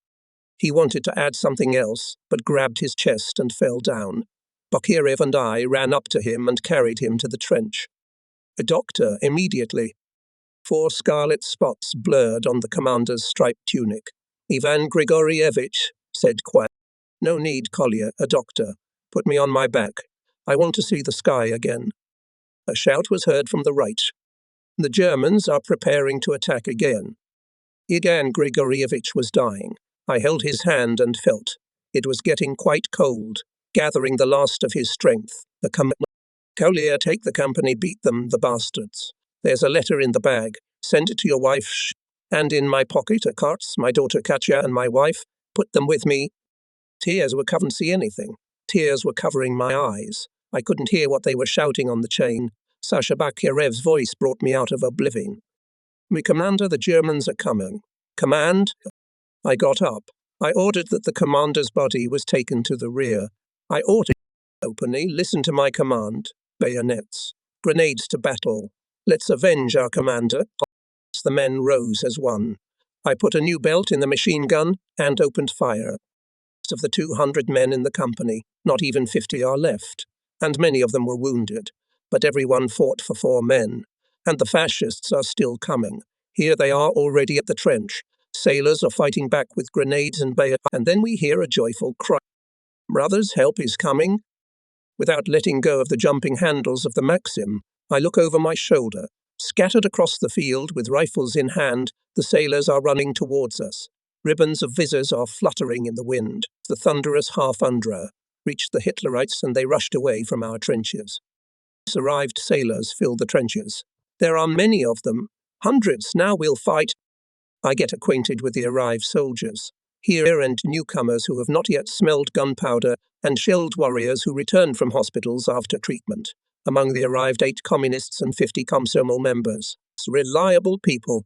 He wanted to add something else, but grabbed his chest and fell down. Bakhirev and I ran up to him and carried him to the trench. "A doctor, immediately." 4 scarlet spots blurred on the commander's striped tunic. Ivan Grigorievich said quietly. No need, Collier, a doctor. Put me on my back. I want to see the sky again. A shout was heard from the right. The Germans are preparing to attack again. Ivan Grigorievich was dying. I held his hand and felt. It was getting quite cold, gathering the last of his strength. Collier, take the company, beat them, the bastards. There's a letter in the bag. Send it to your wife. And in my pocket are carts, my daughter Katya and my wife. Put them with me. Tears were couldn't see anything. Tears were covering my eyes. I couldn't hear what they were shouting on the chain. Sasha Bakirev's voice brought me out of oblivion. "My commander, the Germans are coming." "Command?" I got up. I ordered that the commander's body was taken to the rear. I ordered openly, listen to my command. Bayonets. Grenades to battle. Let's avenge our commander. The men rose as one. I put a new belt in the machine gun and opened fire. Of the 200 men in the company, not even 50 are left, and many of them were wounded. But everyone fought for 4 men, and the fascists are still coming. Here they are already at the trench. Sailors are fighting back with grenades and bayonets, and then we hear a joyful cry. Brothers, help is coming. Without letting go of the jumping handles of the Maxim, I look over my shoulder. Scattered across the field with rifles in hand, the sailors are running towards us. Ribbons of visors are fluttering in the wind. The thunderous half-undra reached the Hitlerites and they rushed away from our trenches. Arrived sailors fill the trenches. There are many of them. Hundreds. Now we'll fight. I get acquainted with the arrived soldiers. Here and newcomers who have not yet smelled gunpowder and shelled warriors who returned from hospitals after treatment. Among the arrived 8 communists and 50 Komsomol members. Reliable people.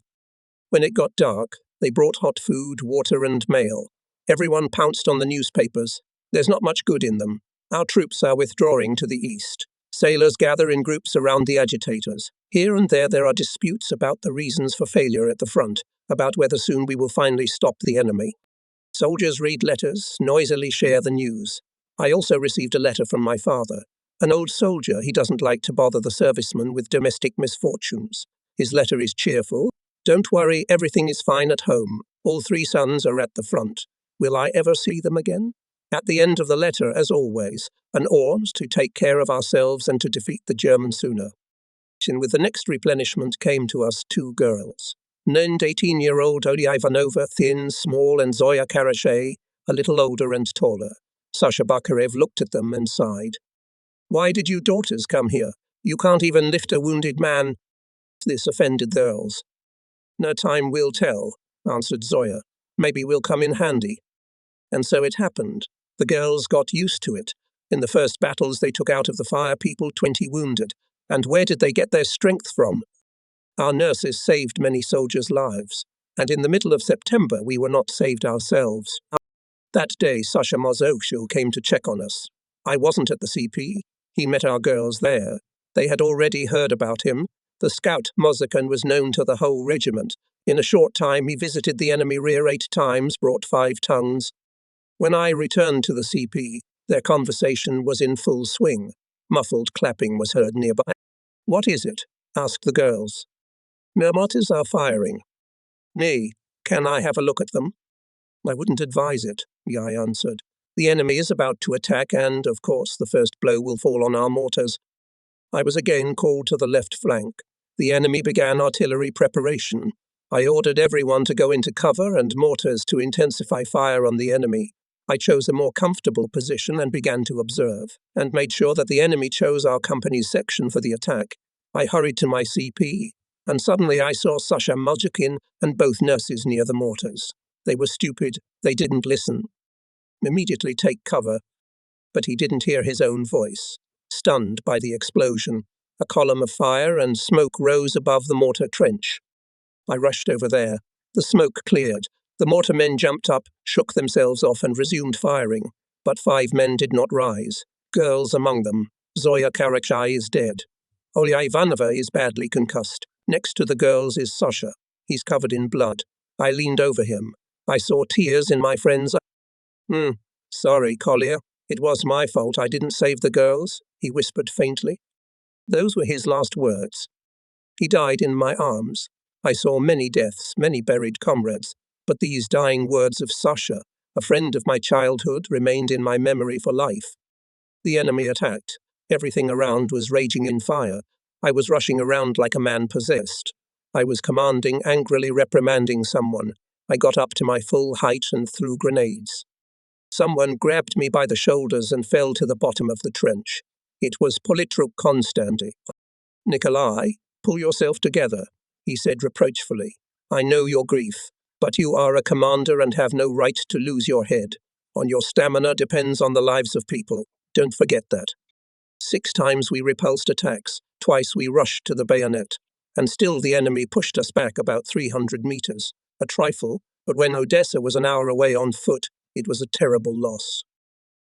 When it got dark, they brought hot food, water, and mail. Everyone pounced on the newspapers. There's not much good in them. Our troops are withdrawing to the east. Sailors gather in groups around the agitators. Here and there are disputes about the reasons for failure at the front, about whether soon we will finally stop the enemy. Soldiers read letters, noisily share the news. I also received a letter from my father. An old soldier, he doesn't like to bother the servicemen with domestic misfortunes. His letter is cheerful. Don't worry, everything is fine at home. All 3 sons are at the front. Will I ever see them again? At the end of the letter, as always, an orders to take care of ourselves and to defeat the Germans sooner. And with the next replenishment came to us 2 girls. Named 18-year-old Olia Ivanova, thin, small, and Zoya Karashay, a little older and taller. Sasha Bakarev looked at them and sighed. Why did you daughters come here? You can't even lift a wounded man. This offended the girls. No, time will tell, answered Zoya. Maybe we'll come in handy. And so it happened. The girls got used to it. In the first battles they took out of the fire people 20 wounded. And where did they get their strength from? Our nurses saved many soldiers' lives. And in the middle of September we were not saved ourselves. That day Sasha Mozokshu came to check on us. I wasn't at the CP. He met our girls there. They had already heard about him. The scout Mozakan was known to the whole regiment. In a short time he visited the enemy rear 8 times, brought 5 tongues. When I returned to the CP, their conversation was in full swing. Muffled clapping was heard nearby. What is it? Asked the girls. Mermotas are firing. Me, can I have a look at them? I wouldn't advise it, Yai answered. The enemy is about to attack and, of course, the first blow will fall on our mortars. I was again called to the left flank. The enemy began artillery preparation. I ordered everyone to go into cover and mortars to intensify fire on the enemy. I chose a more comfortable position and began to observe, and made sure that the enemy chose our company's section for the attack. I hurried to my CP, and suddenly I saw Sasha Mojakin and both nurses near the mortars. They were stupid. They didn't listen. Immediately take cover. But he didn't hear his own voice. Stunned by the explosion, a column of fire and smoke rose above the mortar trench. I rushed over there. The smoke cleared. The mortar men jumped up, shook themselves off and resumed firing. But 5 men did not rise. Girls among them. Zoya Karachai is dead. Olia Ivanova is badly concussed. Next to the girls is Sasha. He's covered in blood. I leaned over him. I saw tears in my friend's eyes. Sorry, Collier. It was my fault I didn't save the girls, he whispered faintly. Those were his last words. He died in my arms. I saw many deaths, many buried comrades, but these dying words of Sasha, a friend of my childhood, remained in my memory for life. The enemy attacked. Everything around was raging in fire. I was rushing around like a man possessed. I was commanding, angrily reprimanding someone. I got up to my full height and threw grenades. Someone grabbed me by the shoulders and fell to the bottom of the trench. It was Politruk Konstanty. Nikolai, pull yourself together, he said reproachfully. I know your grief, but you are a commander and have no right to lose your head. On your stamina depends on the lives of people. Don't forget that. 6 times we repulsed attacks, twice we rushed to the bayonet, and still the enemy pushed us back about 300 meters. A trifle, but when Odessa was an hour away on foot, it was a terrible loss.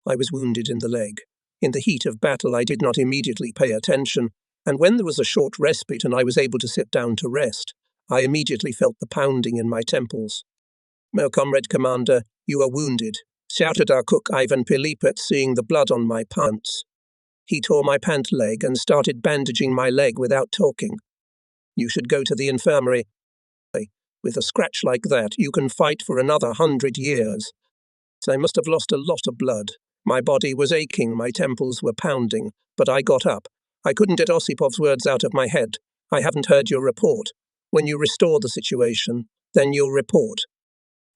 I was wounded in the leg. In the heat of battle I did not immediately pay attention, and when there was a short respite and I was able to sit down to rest, I immediately felt the pounding in my temples. "My comrade commander, you are wounded," shouted our cook Ivan Pilipet, seeing the blood on my pants. He tore my pant leg and started bandaging my leg without talking. "You should go to the infirmary. With a scratch like that, you can fight for another 100 years. I must have lost a lot of blood. My body was aching, my temples were pounding, but I got up. I couldn't get Osipov's words out of my head. I haven't heard your report. When you restore the situation, then you'll report."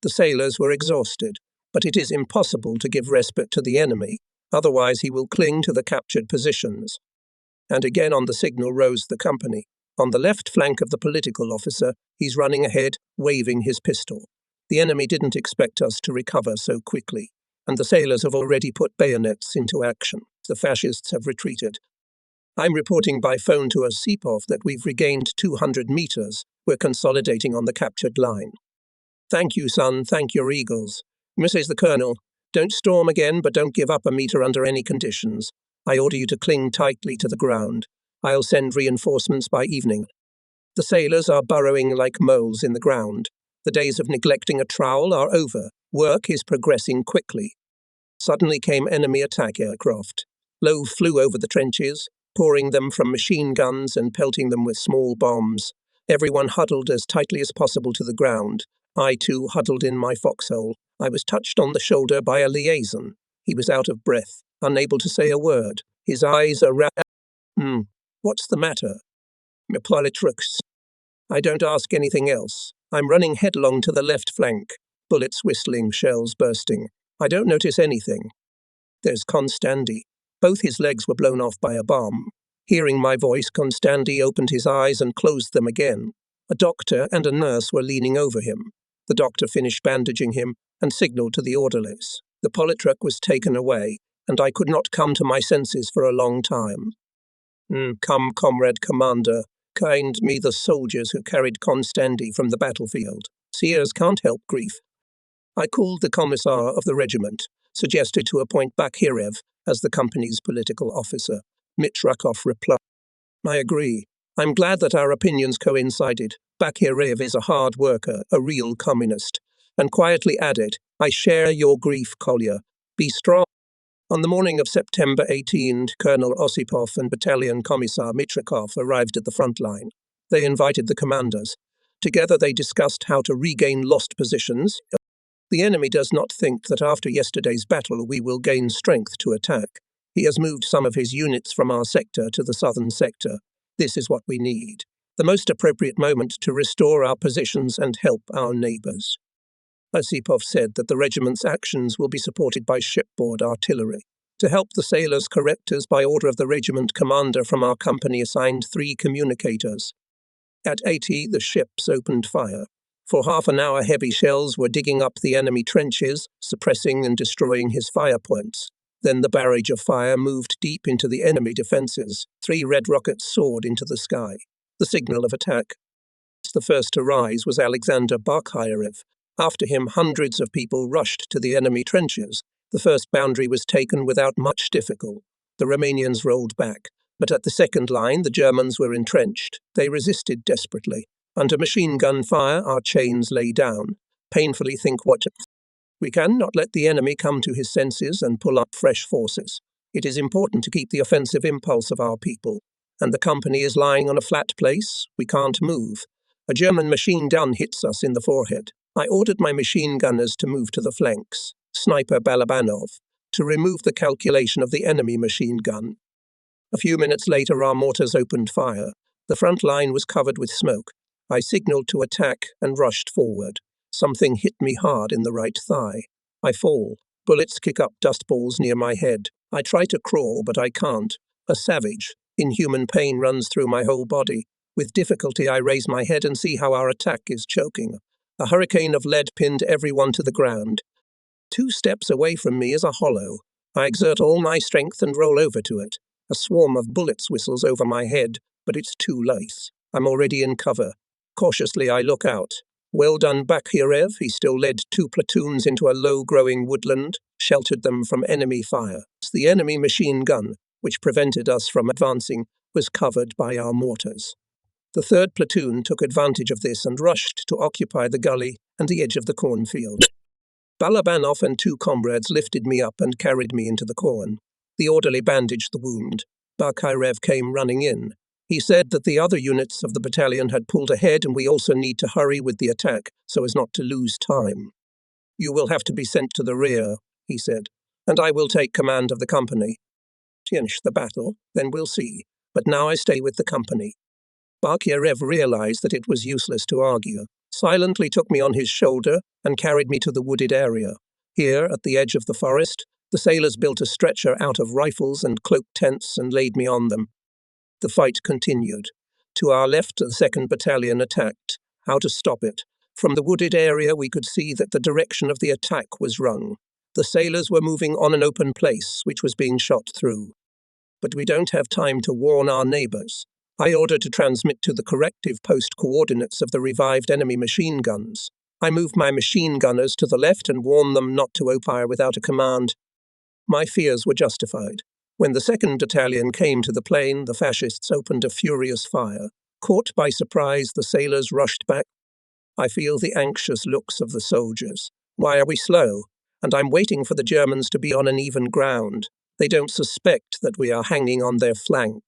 The sailors were exhausted, but it is impossible to give respite to the enemy, otherwise he will cling to the captured positions. And again on the signal rose the company. On the left flank of the political officer, he's running ahead, waving his pistol. The enemy didn't expect us to recover so quickly, and the sailors have already put bayonets into action. The fascists have retreated. I'm reporting by phone to Osipov that we've regained 200 meters. We're consolidating on the captured line. "Thank you, son. Thank your eagles." Says the colonel. "Don't storm again, but don't give up a meter under any conditions. I order you to cling tightly to the ground. I'll send reinforcements by evening." The sailors are burrowing like moles in the ground. The days of neglecting a trowel are over. Work is progressing quickly. Suddenly came enemy attack aircraft. Low flew over the trenches, pouring them from machine guns and pelting them with small bombs. Everyone huddled as tightly as possible to the ground. I, too, huddled in my foxhole. I was touched on the shoulder by a liaison. He was out of breath, unable to say a word. His eyes are What's the matter? Politrux. I don't ask anything else. I'm running headlong to the left flank. Bullets whistling, shells bursting. I don't notice anything. There's Konstanty. Both his legs were blown off by a bomb. Hearing my voice, Konstanty opened his eyes and closed them again. A doctor and a nurse were leaning over him. The doctor finished bandaging him and signaled to the orderlies. The Politruk was taken away, and I could not come to my senses for a long time. Come, comrade commander, kind me the soldiers who carried Konstanty from the battlefield. Seers can't help grief. I called the commissar of the regiment, suggested to appoint Bakhirev as the company's political officer. Mitrakov replied, "I agree. I'm glad that our opinions coincided. Bakhirev is a hard worker, a real communist," and quietly added, "I share your grief, Kolya. Be strong." On the morning of September 18, Colonel Osipov and Battalion Commissar Mitrakov arrived at the front line. They invited the commanders. Together they discussed how to regain lost positions. The enemy does not think that after yesterday's battle we will gain strength to attack. He has moved some of his units from our sector to the southern sector. This is what we need. The most appropriate moment to restore our positions and help our neighbours. Osipov said that the regiment's actions will be supported by shipboard artillery. To help the sailors, correctors by order of the regiment commander from our company assigned 3 communicators. At 80, the ships opened fire. For half an hour, heavy shells were digging up the enemy trenches, suppressing and destroying his fire points. Then the barrage of fire moved deep into the enemy defences. 3 red rockets soared into the sky. The signal of attack. The first to rise was Alexander Bakhirev. After him, hundreds of people rushed to the enemy trenches. The first boundary was taken without much difficulty. The Romanians rolled back. But at the second line, the Germans were entrenched. They resisted desperately. Under machine gun fire, our chains lay down. Painfully think what we cannot let the enemy come to his senses and pull up fresh forces. It is important to keep the offensive impulse of our people. And the company is lying on a flat place. We can't move. A German machine gun hits us in the forehead. I ordered my machine gunners to move to the flanks, Sniper Balabanov, to remove the calculation of the enemy machine gun. A few minutes later, our mortars opened fire. The front line was covered with smoke. I signaled to attack and rushed forward. Something hit me hard in the right thigh. I fall. Bullets kick up dust balls near my head. I try to crawl, but I can't. A savage, inhuman pain runs through my whole body. With difficulty, I raise my head and see how our attack is choking. A hurricane of lead pinned everyone to the ground. 2 steps away from me is a hollow. I exert all my strength and roll over to it. A swarm of bullets whistles over my head, but it's too late. I'm already in cover. Cautiously, I look out. Well done, Bakhirev. He still led 2 platoons into a low-growing woodland, sheltered them from enemy fire. The enemy machine gun, which prevented us from advancing, was covered by our mortars. The 3rd platoon took advantage of this and rushed to occupy the gully and the edge of the cornfield. Balabanov and 2 comrades lifted me up and carried me into the corn. The orderly bandaged the wound. Bakhirev came running in. He said that the other units of the battalion had pulled ahead and we also need to hurry with the attack so as not to lose time. "You will have to be sent to the rear," he said, "and I will take command of the company. Finish the battle, then we'll see. But now I stay with the company." Bakhirev realized that it was useless to argue, silently took me on his shoulder and carried me to the wooded area. Here, at the edge of the forest, the sailors built a stretcher out of rifles and cloak tents and laid me on them. The fight continued. To our left, the 2nd Battalion attacked. How to stop it? From the wooded area, we could see that the direction of the attack was wrong. The sailors were moving on an open place, which was being shot through. But we don't have time to warn our neighbors. I ordered to transmit to the corrective post coordinates of the revived enemy machine guns. I moved my machine gunners to the left and warned them not to open without a command. My fears were justified. When the 2nd Battalion came to the plain, the fascists opened a furious fire. Caught by surprise, the sailors rushed back. I feel the anxious looks of the soldiers. Why are we slow? And I'm waiting for the Germans to be on an even ground. They don't suspect that we are hanging on their flank.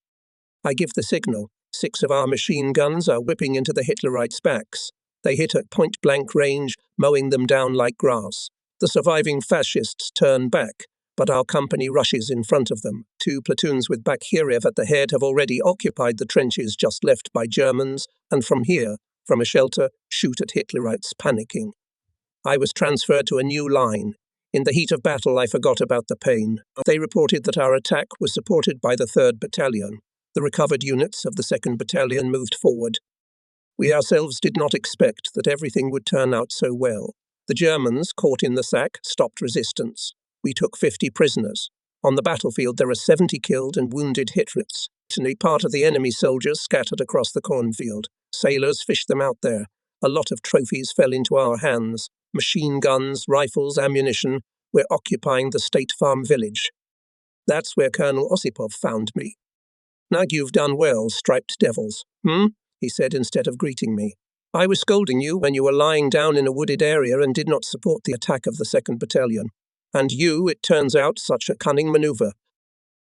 I give the signal. 6 of our machine guns are whipping into the Hitlerites' backs. They hit at point-blank range, mowing them down like grass. The surviving fascists turn back, but our company rushes in front of them. 2 platoons with Bakhirev at the head have already occupied the trenches just left by Germans, and from here, from a shelter, shoot at Hitlerites panicking. I was transferred to a new line. In the heat of battle, I forgot about the pain. They reported that our attack was supported by the 3rd Battalion. The recovered units of the 2nd Battalion moved forward. We ourselves did not expect that everything would turn out so well. The Germans, caught in the sack, stopped resistance. We took 50 prisoners. On the battlefield, there are 70 killed and wounded Hitlerites. Part of the enemy soldiers scattered across the cornfield. Sailors fished them out there. A lot of trophies fell into our hands. Machine guns, rifles, ammunition. We're occupying the State Farm village. That's where Colonel Osipov found me. "Now you've done well, striped devils." He said instead of greeting me. "I was scolding you when you were lying down in a wooded area and did not support the attack of the 2nd Battalion. And you, it turns out, such a cunning maneuver.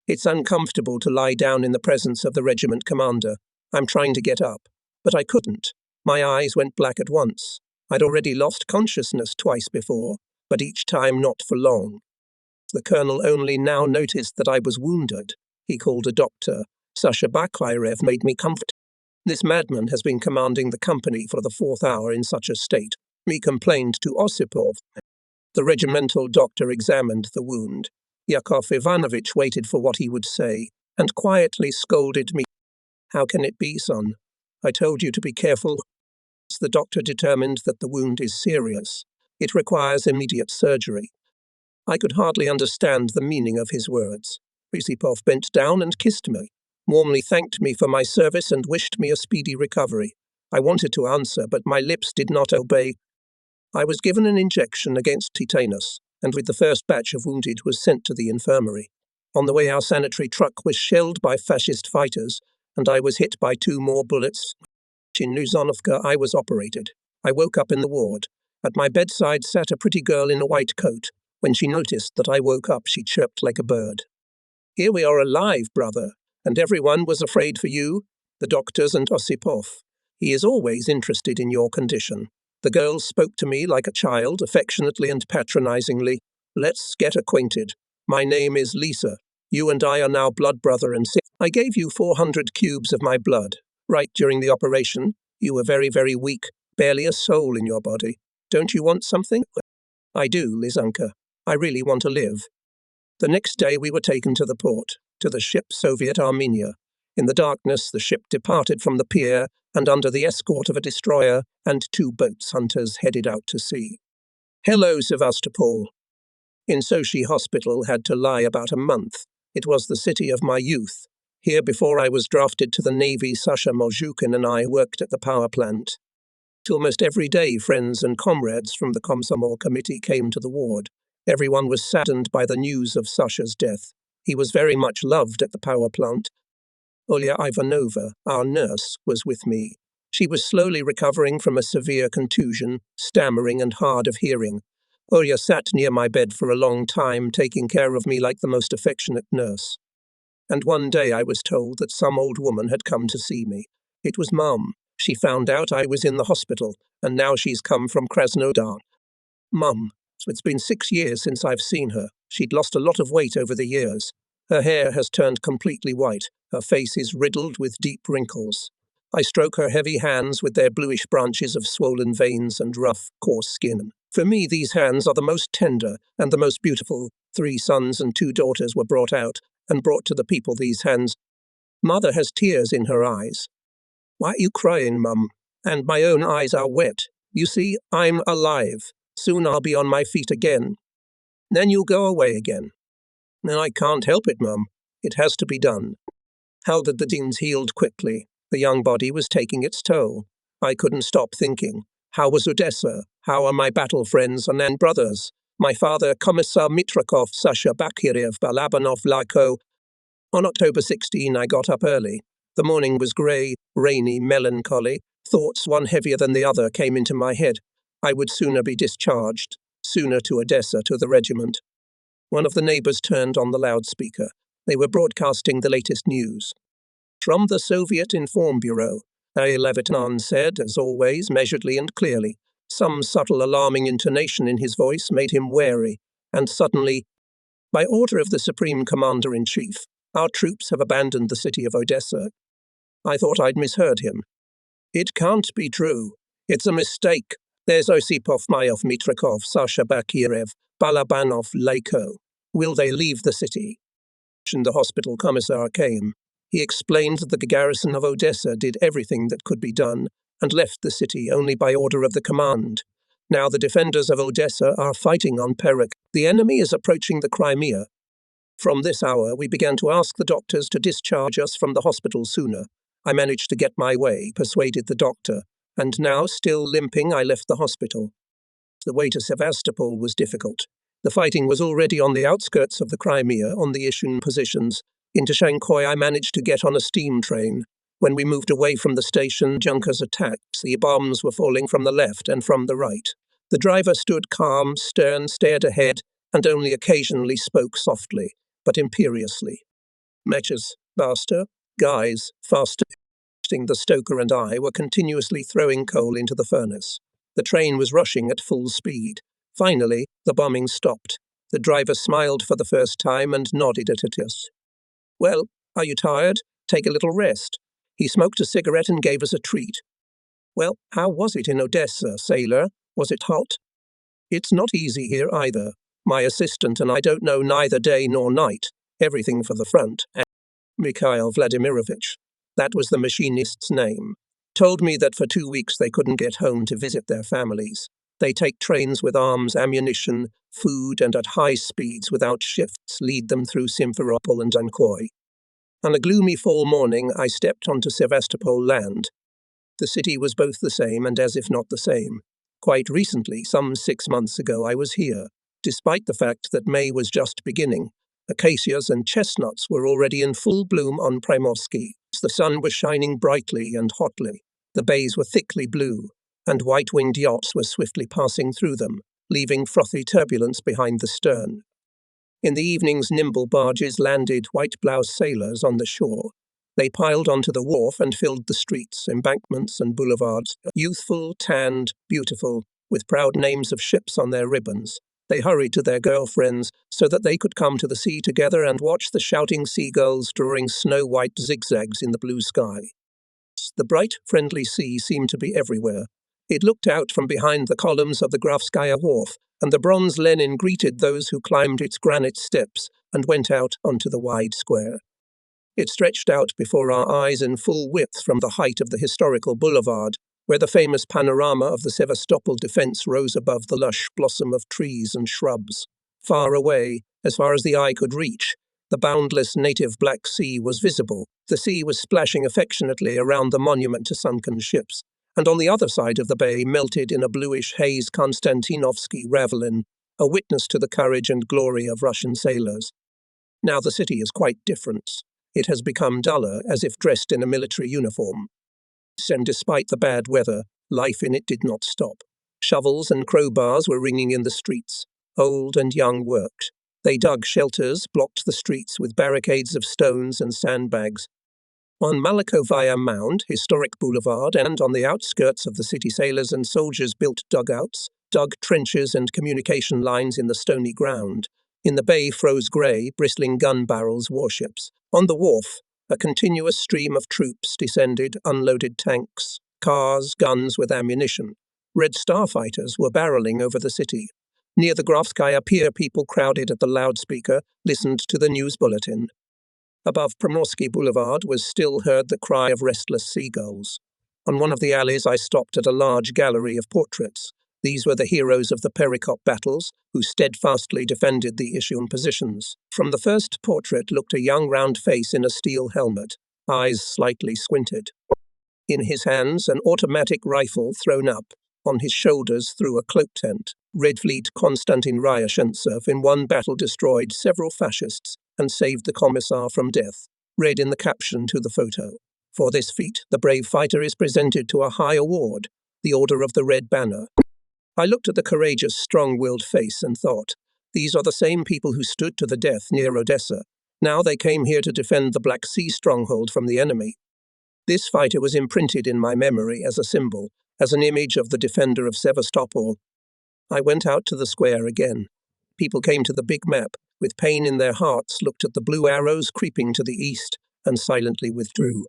It's uncomfortable to lie down in the presence of the regiment commander. I'm trying to get up, but I couldn't. My eyes went black at once. I'd already lost consciousness twice before, but each time not for long. The colonel only now noticed that I was wounded. He called a doctor. Sasha Bakhirev made me comfortable. This madman has been commanding the company for the 4th hour in such a state. He complained to Osipov. The regimental doctor examined the wound. Yakov Ivanovich waited for what he would say, and quietly scolded me. "How can it be, son? I told you to be careful." The doctor determined that the wound is serious. It requires immediate surgery. I could hardly understand the meaning of his words. Osipov bent down and kissed me, warmly thanked me for my service and wished me a speedy recovery. I wanted to answer, but my lips did not obey. I was given an injection against tetanus, and with the first batch of wounded was sent to the infirmary. On the way, our sanitary truck was shelled by fascist fighters, and I was hit by 2 more bullets. In Luzonovka, I was operated. I woke up in the ward. At my bedside sat a pretty girl in a white coat. When she noticed that I woke up, she chirped like a bird. "Here we are alive, brother, and everyone was afraid for you, the doctors and Osipov. He is always interested in your condition. The girl spoke to me like a child, affectionately and patronizingly. Let's get acquainted. My name is Lisa. You and I are now blood brother and sister. I gave you 400 cubes of my blood. Right during the operation, you were very, very weak, barely a soul in your body. Don't you want something? I do, Lizanka. I really want to live. The next day we were taken to the port, to the ship Soviet Armenia. In the darkness, the ship departed from the pier, and under the escort of a destroyer and 2 boats, hunters headed out to sea. Hello, Sevastopol. In Sochi Hospital had to lie about a month. It was the city of my youth. Here, before I was drafted to the Navy, Sasha Mozhukin and I worked at the power plant. Almost every day, friends and comrades from the Komsomol committee came to the ward. Everyone was saddened by the news of Sasha's death. He was very much loved at the power plant. Olya Ivanova, our nurse, was with me. She was slowly recovering from a severe contusion, stammering and hard of hearing. Olya sat near my bed for a long time, taking care of me like the most affectionate nurse. And one day I was told that some old woman had come to see me. It was Mum. She found out I was in the hospital, and now she's come from Krasnodar. Mum, it's been 6 years since I've seen her. She'd lost a lot of weight over the years. Her hair has turned completely white. Her face is riddled with deep wrinkles. I stroke her heavy hands with their bluish branches of swollen veins and rough, coarse skin. For me, these hands are the most tender and the most beautiful. 3 sons and 2 daughters were brought out and brought to the people these hands. Mother has tears in her eyes. Why are you crying, Mum? And my own eyes are wet. You see, I'm alive. Soon I'll be on my feet again. Then you'll go away again. No, I can't help it, Mum. It has to be done. How did the Deans healed quickly? The young body was taking its toll. I couldn't stop thinking. How was Odessa? How are my battle friends and brothers? My father, Commissar Mitrakov, Sasha Bakirev, Balabanov, Lyko. On October 16, I got up early. The morning was grey, rainy, melancholy. Thoughts, one heavier than the other, came into my head. I would sooner be discharged, sooner to Odessa, to the regiment. One of the neighbours turned on the loudspeaker. They were broadcasting the latest news. From the Soviet Inform Bureau, Levitin said, as always, measuredly and clearly. Some subtle alarming intonation in his voice made him wary, and suddenly, by order of the Supreme Commander-in-Chief, our troops have abandoned the city of Odessa. I thought I'd misheard him. It can't be true. It's a mistake. There's Osipov, Mayov, Mitrakov, Sasha Bakirev, Balabanov, Lyko. Will they leave the city? And the hospital commissar came. He explained that the garrison of Odessa did everything that could be done and left the city only by order of the command. Now the defenders of Odessa are fighting on Perak. The enemy is approaching the Crimea. From this hour, we began to ask the doctors to discharge us from the hospital sooner. I managed to get my way, persuaded the doctor, and now, still limping, I left the hospital. The way to Sevastopol was difficult. The fighting was already on the outskirts of the Crimea, on the Ishun positions. Into Shankoy I managed to get on a steam train. When we moved away from the station, Junkers attacked. The bombs were falling from the left and from the right. The driver stood calm, stern, stared ahead, and only occasionally spoke softly, but imperiously. Matches, faster, guys, faster. The stoker and I were continuously throwing coal into the furnace. The train was rushing at full speed. Finally, the bombing stopped. The driver smiled for the first time and nodded at us. Well, are you tired? Take a little rest. He smoked a cigarette and gave us a treat. Well, how was it in Odessa, sailor? Was it hot? It's not easy here either. My assistant and I don't know neither day nor night. Everything for the front. Mikhail Vladimirovich, that was the machinist's name, told me that for 2 weeks they couldn't get home to visit their families. They take trains with arms, ammunition, food, and at high speeds without shifts lead them through Simferopol and Dunkoy. On a gloomy fall morning, I stepped onto Sevastopol land. The city was both the same and as if not the same. Quite recently, some 6 months ago, I was here, despite the fact that May was just beginning. Acacias and chestnuts were already in full bloom on Primorsky. The sun was shining brightly and hotly. The bays were thickly blue, and white-winged yachts were swiftly passing through them, leaving frothy turbulence behind the stern. In the evenings, nimble barges landed white-bloused sailors on the shore. They piled onto the wharf and filled the streets, embankments and boulevards, youthful, tanned, beautiful, with proud names of ships on their ribbons. They hurried to their girlfriends so that they could come to the sea together and watch the shouting seagulls drawing snow-white zigzags in the blue sky. The bright, friendly sea seemed to be everywhere. It looked out from behind the columns of the Grafskaya Wharf, and the bronze Lenin greeted those who climbed its granite steps and went out onto the wide square. It stretched out before our eyes in full width from the height of the historical boulevard, where the famous panorama of the Sevastopol defense rose above the lush blossom of trees and shrubs. Far away, as far as the eye could reach, the boundless native Black Sea was visible. The sea was splashing affectionately around the monument to sunken ships, and on the other side of the bay melted in a bluish haze Konstantinovsky Ravelin, a witness to the courage and glory of Russian sailors. Now the city is quite different. It has become duller, as if dressed in a military uniform. And despite the bad weather, life in it did not stop. Shovels and crowbars were ringing in the streets. Old and young worked. They dug shelters, blocked the streets with barricades of stones and sandbags. On Malakovaya Mound, historic boulevard, and on the outskirts of the city, sailors and soldiers built dugouts, dug trenches and communication lines in the stony ground. In the bay froze grey, bristling gun barrels, warships. On the wharf, a continuous stream of troops descended, unloaded tanks, cars, guns with ammunition. Red starfighters were barreling over the city. Near the Grafskaya Pier, people crowded at the loudspeaker, listened to the news bulletin. Above Primorsky Boulevard was still heard the cry of restless seagulls. On one of the alleys I stopped at a large gallery of portraits. These were the heroes of the Perikop battles, who steadfastly defended the issue positions. From the first portrait looked a young round face in a steel helmet, eyes slightly squinted. In his hands, an automatic rifle thrown up. On his shoulders, through a cloak tent. Red Fleet Konstantin Ryashentsev in one battle destroyed several fascists and saved the commissar from death. Read in the caption to the photo. For this feat, the brave fighter is presented to a high award, the Order of the Red Banner. I looked at the courageous, strong-willed face and thought, these are the same people who stood to the death near Odessa. Now they came here to defend the Black Sea stronghold from the enemy. This fighter was imprinted in my memory as a symbol, as an image of the defender of Sevastopol. I went out to the square again. People came to the big map, with pain in their hearts, looked at the blue arrows creeping to the east, and silently withdrew.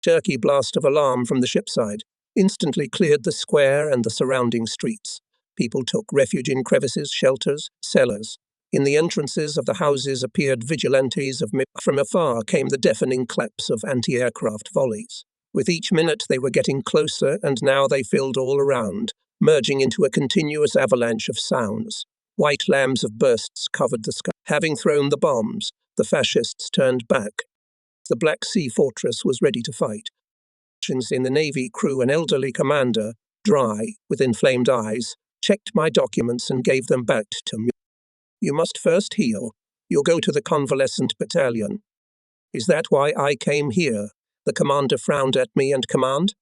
Jerky blast of alarm from the shipside instantly cleared the square and the surrounding streets. People took refuge in crevices, shelters, cellars. In the entrances of the houses appeared vigilantes of From afar came the deafening claps of anti-aircraft volleys. With each minute they were getting closer, and now they filled all around, merging into a continuous avalanche of sounds. White lambs of bursts covered the sky. Having thrown the bombs, the fascists turned back. The Black Sea fortress was ready to fight. In the Navy crew, an elderly commander, dry, with inflamed eyes, checked my documents and gave them back to me. You must first heal. You'll go to the convalescent battalion. Is that why I came here? The commander frowned at me and command.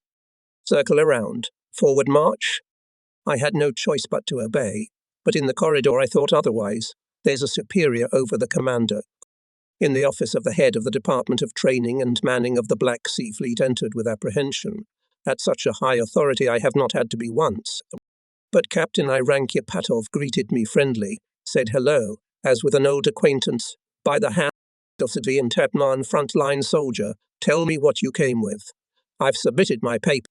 Circle around. Forward march. I had no choice but to obey, but in the corridor I thought otherwise. There's a superior over the commander. In the office of the head of the Department of Training and Manning of the Black Sea Fleet entered with apprehension. At such a high authority I have not had to be once. But Captain Irank Yapatov greeted me friendly, said hello, as with an old acquaintance, by the hand of the Intepnan frontline soldier, tell me what you came with. I've submitted my paper.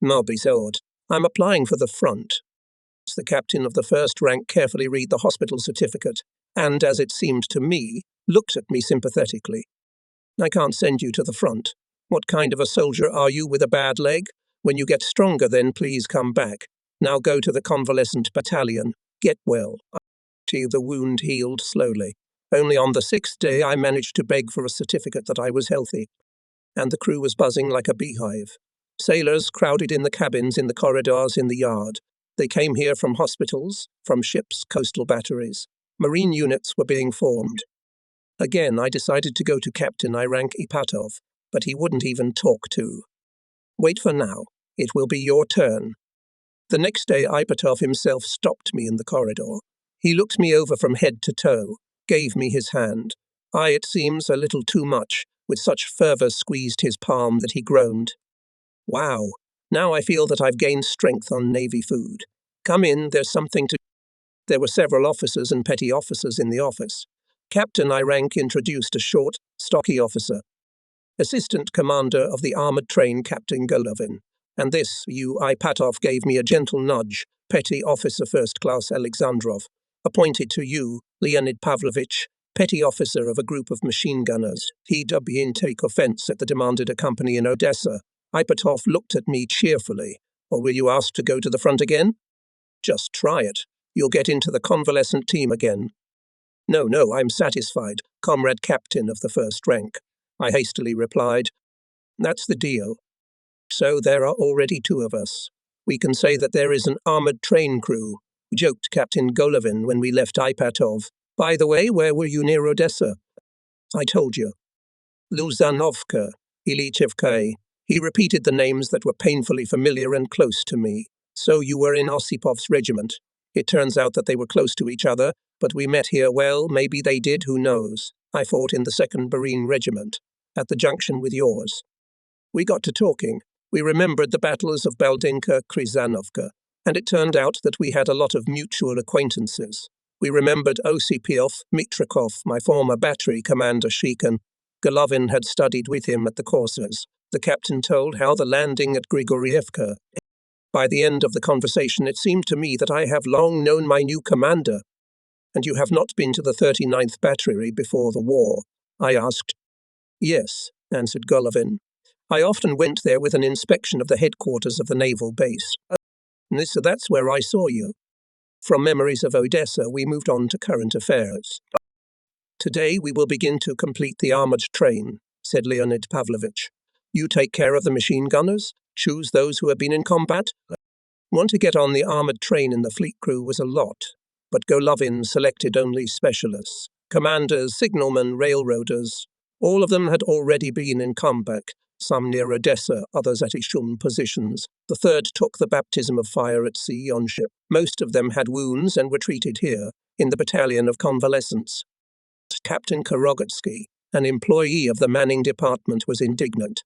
Nobby said, I'm applying for the front. The captain of the first rank carefully read the hospital certificate, and, as it seemed to me, looked at me sympathetically. I can't send you to the front. What kind of a soldier are you with a bad leg? When you get stronger, then please come back. Now go to the convalescent battalion. Get well. The wound healed slowly. Only on the 6th day I managed to beg for a certificate that I was healthy. And the crew was buzzing like a beehive. Sailors crowded in the cabins, in the corridors, in the yard. They came here from hospitals, from ships, coastal batteries. Marine units were being formed. Again, I decided to go to Captain Irank Ipatov, but he wouldn't even talk to. Wait for now. It will be your turn. The next day, Ipatov himself stopped me in the corridor. He looked me over from head to toe, gave me his hand. It seems, a little too much, with such fervour squeezed his palm that he groaned. Wow, now I feel that I've gained strength on Navy food. Come in, there's something to... There were several officers and petty officers in the office. Captain I rank introduced a short, stocky officer. Assistant Commander of the Armoured Train, Captain Golovin. And this, Ipatov gave me a gentle nudge, Petty Officer First Class Alexandrov. Appointed to you, Leonid Pavlovich, Petty Officer of a group of machine gunners. He'd take offence at the demanded a company in Odessa. Ipatov looked at me cheerfully. Or will you ask to go to the front again? Just try it. You'll get into the convalescent team again. No, I'm satisfied, Comrade Captain of the first rank. I hastily replied. That's the deal. So there are already two of us. We can say that there is an armoured train crew, joked Captain Golovin when we left Ipatov. By the way, where were you near Odessa? I told you. Luzanovka, Ilichevka. He repeated the names that were painfully familiar and close to me. So you were in Osipov's regiment. It turns out that they were close to each other, but we met here. Well, maybe they did, who knows. I fought in the 2nd Marine Regiment, at the junction with yours. We got to talking. We remembered the battles of Baldinka, Krizanovka, and it turned out that we had a lot of mutual acquaintances. We remembered Osipov, Mitrikov, my former battery commander Shikan. Golovin had studied with him at the courses. The captain told how the landing at Grigorievka. By the end of the conversation, it seemed to me that I have long known my new commander. And you have not been to the 39th Battery before the war? I asked. Yes, answered Golovin. I often went there with an inspection of the headquarters of the naval base. That's where I saw you. From memories of Odessa, we moved on to current affairs. Today we will begin to complete the armoured train, said Leonid Pavlovich. You take care of the machine gunners, choose those who have been in combat. Want to get on the armoured train in the fleet crew was a lot, but Golovin selected only specialists, commanders, signalmen, railroaders. All of them had already been in combat, some near Odessa, others at Ishun positions. The third took the baptism of fire at sea on ship. Most of them had wounds and were treated here, in the battalion of convalescents. Captain Korogotsky, an employee of the manning department, was indignant.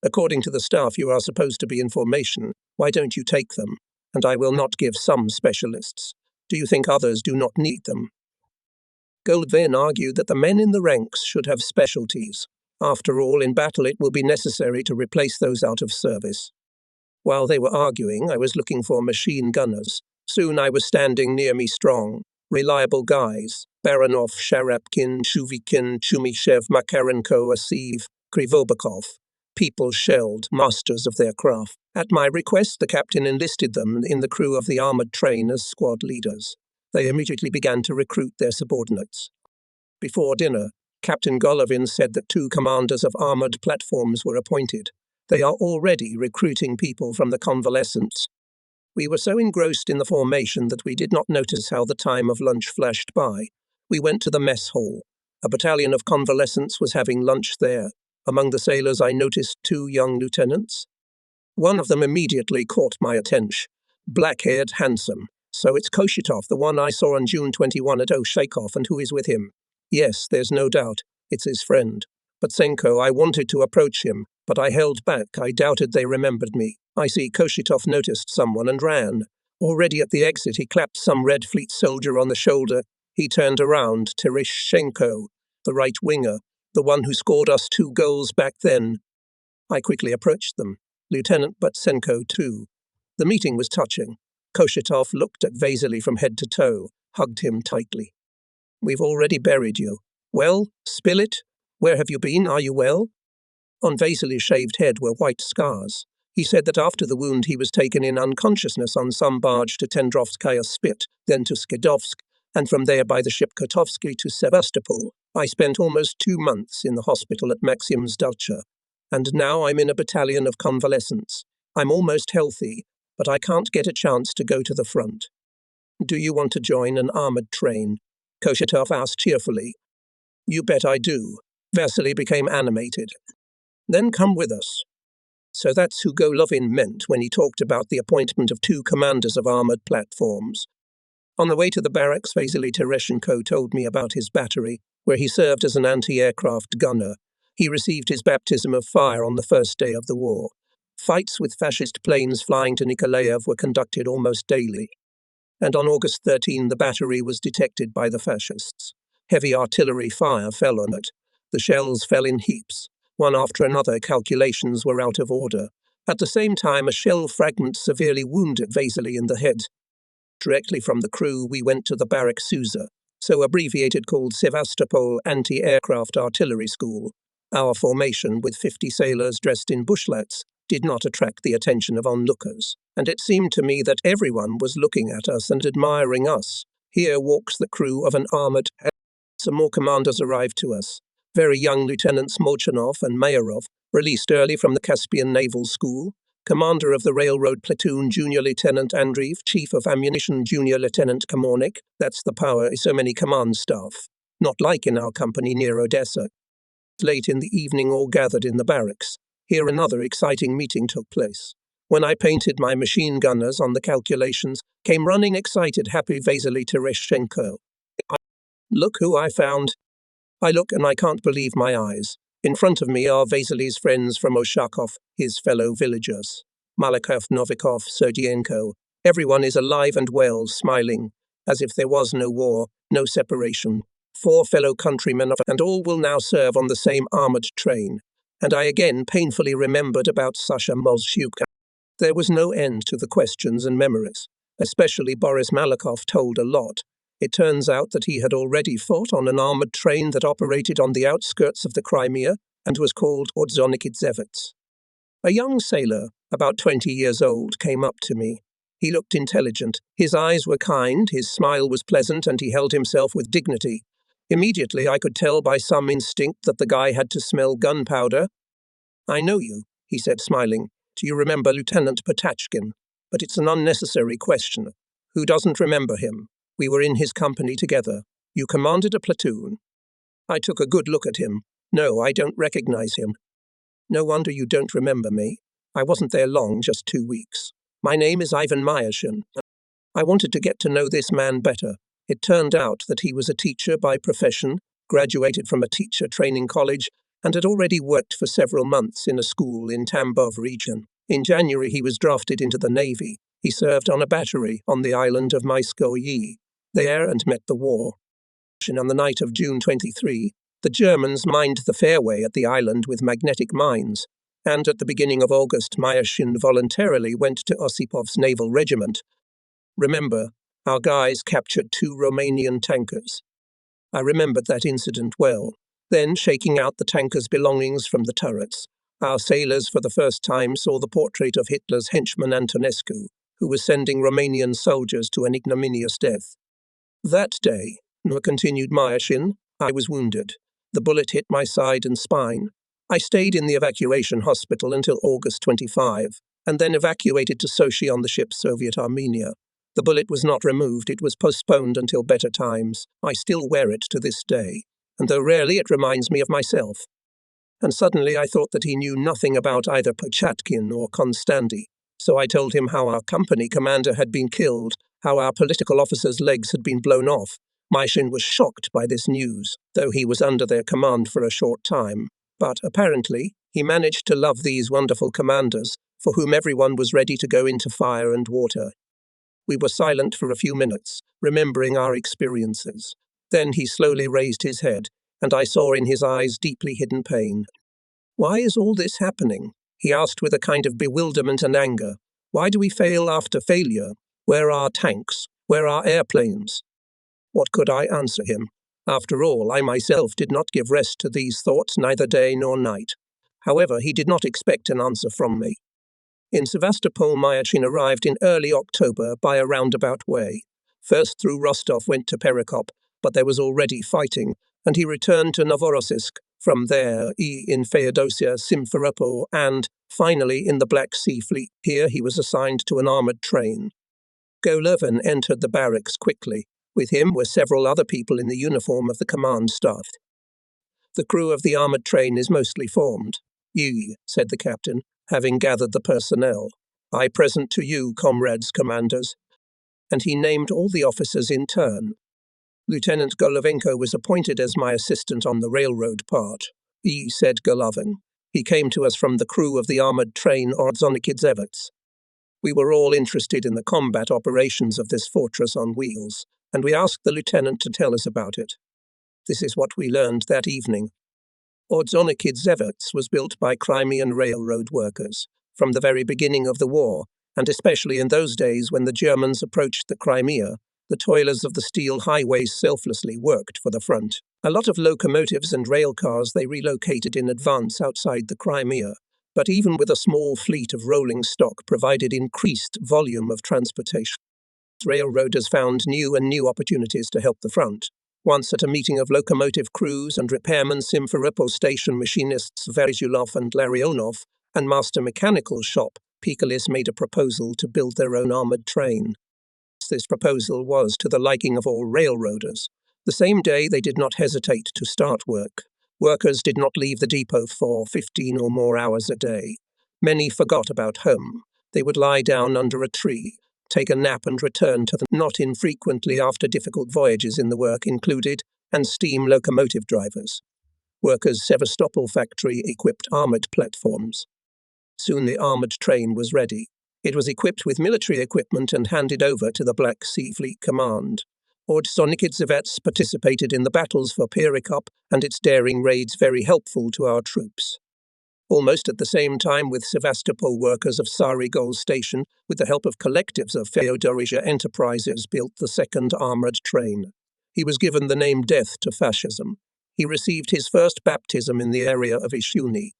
According to the staff, you are supposed to be in formation. Why don't you take them? And I will not give some specialists. Do you think others do not need them? Golovin argued that the men in the ranks should have specialties. After all, in battle it will be necessary to replace those out of service. While they were arguing, I was looking for machine gunners. Soon I was standing near me strong, reliable guys. Baranov, Sharapkin, Shuvikin, Chumishev, Makarenko, Asiv, Krivobakov. People shelled, masters of their craft. At my request, the captain enlisted them in the crew of the armoured train as squad leaders. They immediately began to recruit their subordinates. Before dinner, Captain Golovin said that 2 commanders of armoured platforms were appointed. They are already recruiting people from the convalescents. We were so engrossed in the formation that we did not notice how the time of lunch flashed by. We went to the mess hall. A battalion of convalescents was having lunch there. Among the sailors I noticed 2 young lieutenants. One of them immediately caught my attention. Black-haired, handsome. So it's Koshitov, the one I saw on June 21 at Oshakov, and who is with him? Yes, there's no doubt. It's his friend. But Senko, I wanted to approach him, but I held back. I doubted they remembered me. I see Koshitov noticed someone and ran. Already at the exit, he clapped some Red Fleet soldier on the shoulder. He turned around. Tereshchenko, the right winger, the one who scored us 2 goals back then. I quickly approached them. Lieutenant Butsenko, too. The meeting was touching. Koshitov looked at Vasily from head to toe, hugged him tightly. We've already buried you. Well, spill it. Where have you been? Are you well? On Vasily's shaved head were white scars. He said that after the wound he was taken in unconsciousness on some barge to Tendrovskaya Spit, then to Skidovsk, and from there by the ship Kotovsky to Sevastopol. I spent almost 2 months in the hospital at Maxim's Dacha, and now I'm in a battalion of convalescents. I'm almost healthy, but I can't get a chance to go to the front. Do you want to join an armoured train? Koshitov asked cheerfully. You bet I do. Vasily became animated. Then come with us. So that's who Golovin meant when he talked about the appointment of 2 commanders of armoured platforms. On the way to the barracks, Vasily Tereshchenko told me about his battery, where he served as an anti-aircraft gunner. He received his baptism of fire on the first day of the war. Fights with fascist planes flying to Nikolaev were conducted almost daily. And on August 13, the battery was detected by the fascists. Heavy artillery fire fell on it. The shells fell in heaps. One after another, calculations were out of order. At the same time, a shell fragment severely wounded Vasily in the head. Directly from the crew, we went to the Barrack Susa, so abbreviated called Sevastopol Anti-Aircraft Artillery School. Our formation, with 50 sailors dressed in bushlets, did not attract the attention of onlookers, and it seemed to me that everyone was looking at us and admiring us. Here walks the crew of an armoured. Some more commanders arrived to us. Very young Lieutenants Molchanov and Mayarov, released early from the Caspian Naval School, Commander of the Railroad Platoon Junior Lieutenant Andreev, Chief of Ammunition Junior Lieutenant Kamornik. That's the power is so many command staff. Not like in our company near Odessa. Late in the evening, all gathered in the barracks. Here another exciting meeting took place. When I painted my machine gunners on the calculations, came running excited, happy Vasily Tereshchenko. Look who I found. I look and I can't believe my eyes. In front of me are Vasily's friends from Oshakov, his fellow villagers. Malakov, Novikov, Serdienko. Everyone is alive and well, smiling, as if there was no war, no separation. 4 fellow countrymen, and all will now serve on the same armoured train. And I again painfully remembered about Sasha Molshuk. There was no end to the questions and memories. Especially Boris Malakov told a lot. It turns out that he had already fought on an armoured train that operated on the outskirts of the Crimea and was called Ordzhonikidzevets. A young sailor, about 20 years old, came up to me. He looked intelligent. His eyes were kind, his smile was pleasant, and he held himself with dignity. Immediately I could tell by some instinct that the guy had to smell gunpowder. I know you, he said, smiling. Do you remember Lieutenant Potachkin? But it's an unnecessary question. Who doesn't remember him? We were in his company together. You commanded a platoon. I took a good look at him. No, I don't recognize him. No wonder you don't remember me. I wasn't there long, just 2 weeks. My name is Ivan Myashin. I wanted to get to know this man better. It turned out that he was a teacher by profession, graduated from a teacher training college, and had already worked for several months in a school in Tambov region. In January, he was drafted into the Navy. He served on a battery on the island of Myskoye, there and met the war. On the night of June 23, the Germans mined the fairway at the island with magnetic mines, and at the beginning of August, Myashin voluntarily went to Osipov's naval regiment. Remember, our guys captured 2 Romanian tankers. I remembered that incident well. Then, shaking out the tankers' belongings from the turrets, our sailors for the first time saw the portrait of Hitler's henchman Antonescu, who was sending Romanian soldiers to an ignominious death. That day, continued Myashin, I was wounded. The bullet hit my side and spine. I stayed in the evacuation hospital until August 25, and then evacuated to Sochi on the ship Soviet Armenia. The bullet was not removed, it was postponed until better times. I still wear it to this day, and though rarely it reminds me of myself. And suddenly I thought that he knew nothing about either Pochatkin or Konstanty. So I told him how our company commander had been killed, how our political officer's legs had been blown off. Myashin was shocked by this news, though he was under their command for a short time. But apparently, he managed to love these wonderful commanders, for whom everyone was ready to go into fire and water. We were silent for a few minutes, remembering our experiences. Then he slowly raised his head, and I saw in his eyes deeply hidden pain. Why is all this happening? He asked with a kind of bewilderment and anger. Why do we fail after failure? Where are tanks? Where are airplanes? What could I answer him? After all, I myself did not give rest to these thoughts neither day nor night. However, he did not expect an answer from me. In Sevastopol, Myashin arrived in early October by a roundabout way. First through Rostov went to Perekop, but there was already fighting, and he returned to Novorossiysk. From there, in Feodosia, Simferopol, and, finally, in the Black Sea Fleet. Here he was assigned to an armoured train. Golovin entered the barracks quickly. With him were several other people in the uniform of the command staff. The crew of the armoured train is mostly formed. "You," said the captain, having gathered the personnel. "I present to you, comrades commanders." And he named all the officers in turn. Lieutenant Golovenko was appointed as my assistant on the railroad part. said Golovin. He came to us from the crew of the armoured train outskirts. We were all interested in the combat operations of this fortress on wheels, and we asked the lieutenant to tell us about it. This is what we learned that evening. Outskirts was built by Crimean railroad workers from the very beginning of the war, and especially in those days when the Germans approached the Crimea, the toilers of the steel highways selflessly worked for the front. A lot of locomotives and rail cars they relocated in advance outside the Crimea, but even with a small fleet of rolling stock provided increased volume of transportation. Railroaders found new opportunities to help the front. Once at a meeting of locomotive crews and repairmen Simferopol station machinists Verzulov and Larionov and master mechanical shop Pikalis made a proposal to build their own armoured train. This proposal was to the liking of all railroaders. The same day they did not hesitate to start work. Workers did not leave the depot for 15 or more hours a day. Many forgot about home. They would lie down under a tree, take a nap and return to them not infrequently after difficult voyages in the work included, and steam locomotive drivers. Workers' Sevastopol factory equipped armoured platforms. Soon the armoured train was ready. It was equipped with military equipment and handed over to the Black Sea Fleet Command. Outskirts participated in the battles for Perikop and its daring raids very helpful to our troops. Almost at the same time with Sevastopol workers of Sarigol Station, with the help of collectives of Feodorizhia Enterprises, built the second armoured train. He was given the name Death to Fascism. He received his first baptism in the area of Ishuni.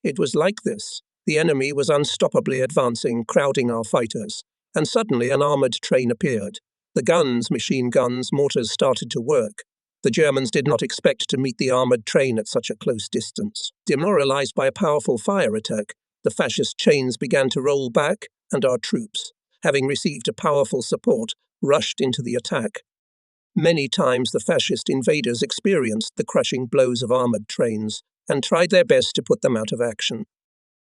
It was like this. The enemy was unstoppably advancing, crowding our fighters, and suddenly an armoured train appeared. The guns, machine guns, mortars started to work. The Germans did not expect to meet the armoured train at such a close distance. Demoralized by a powerful fire attack, the fascist chains began to roll back, and our troops, having received a powerful support, rushed into the attack. Many times the fascist invaders experienced the crushing blows of armoured trains and tried their best to put them out of action.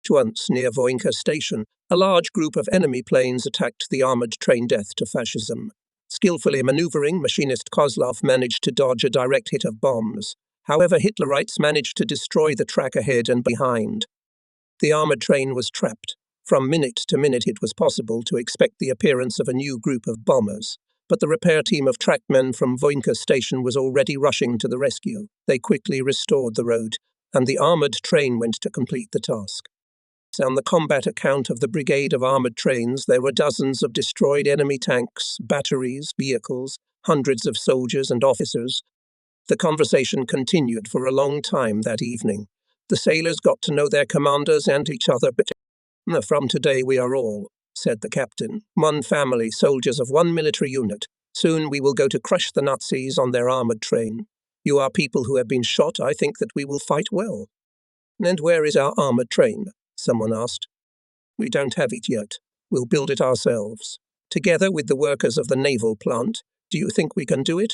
Once, near Voinka Station, a large group of enemy planes attacked the armoured train Death to Fascism. Skillfully maneuvering, machinist Kozlov managed to dodge a direct hit of bombs. However, Hitlerites managed to destroy the track ahead and behind. The armoured train was trapped. From minute to minute it was possible to expect the appearance of a new group of bombers, but the repair team of trackmen from Voinka Station was already rushing to the rescue. They quickly restored the road, and the armoured train went to complete the task. On the combat account of the brigade of armoured trains, there were dozens of destroyed enemy tanks, batteries, vehicles, hundreds of soldiers and officers. The conversation continued for a long time that evening. The sailors got to know their commanders and each other better. From today we are all, said the captain, one family, soldiers of one military unit. Soon we will go to crush the Nazis on their armoured train. You are people who have been shot. I think that we will fight well. And where is our armoured train? Someone asked. We don't have it yet. We'll build it ourselves. Together with the workers of the naval plant. Do you think we can do it?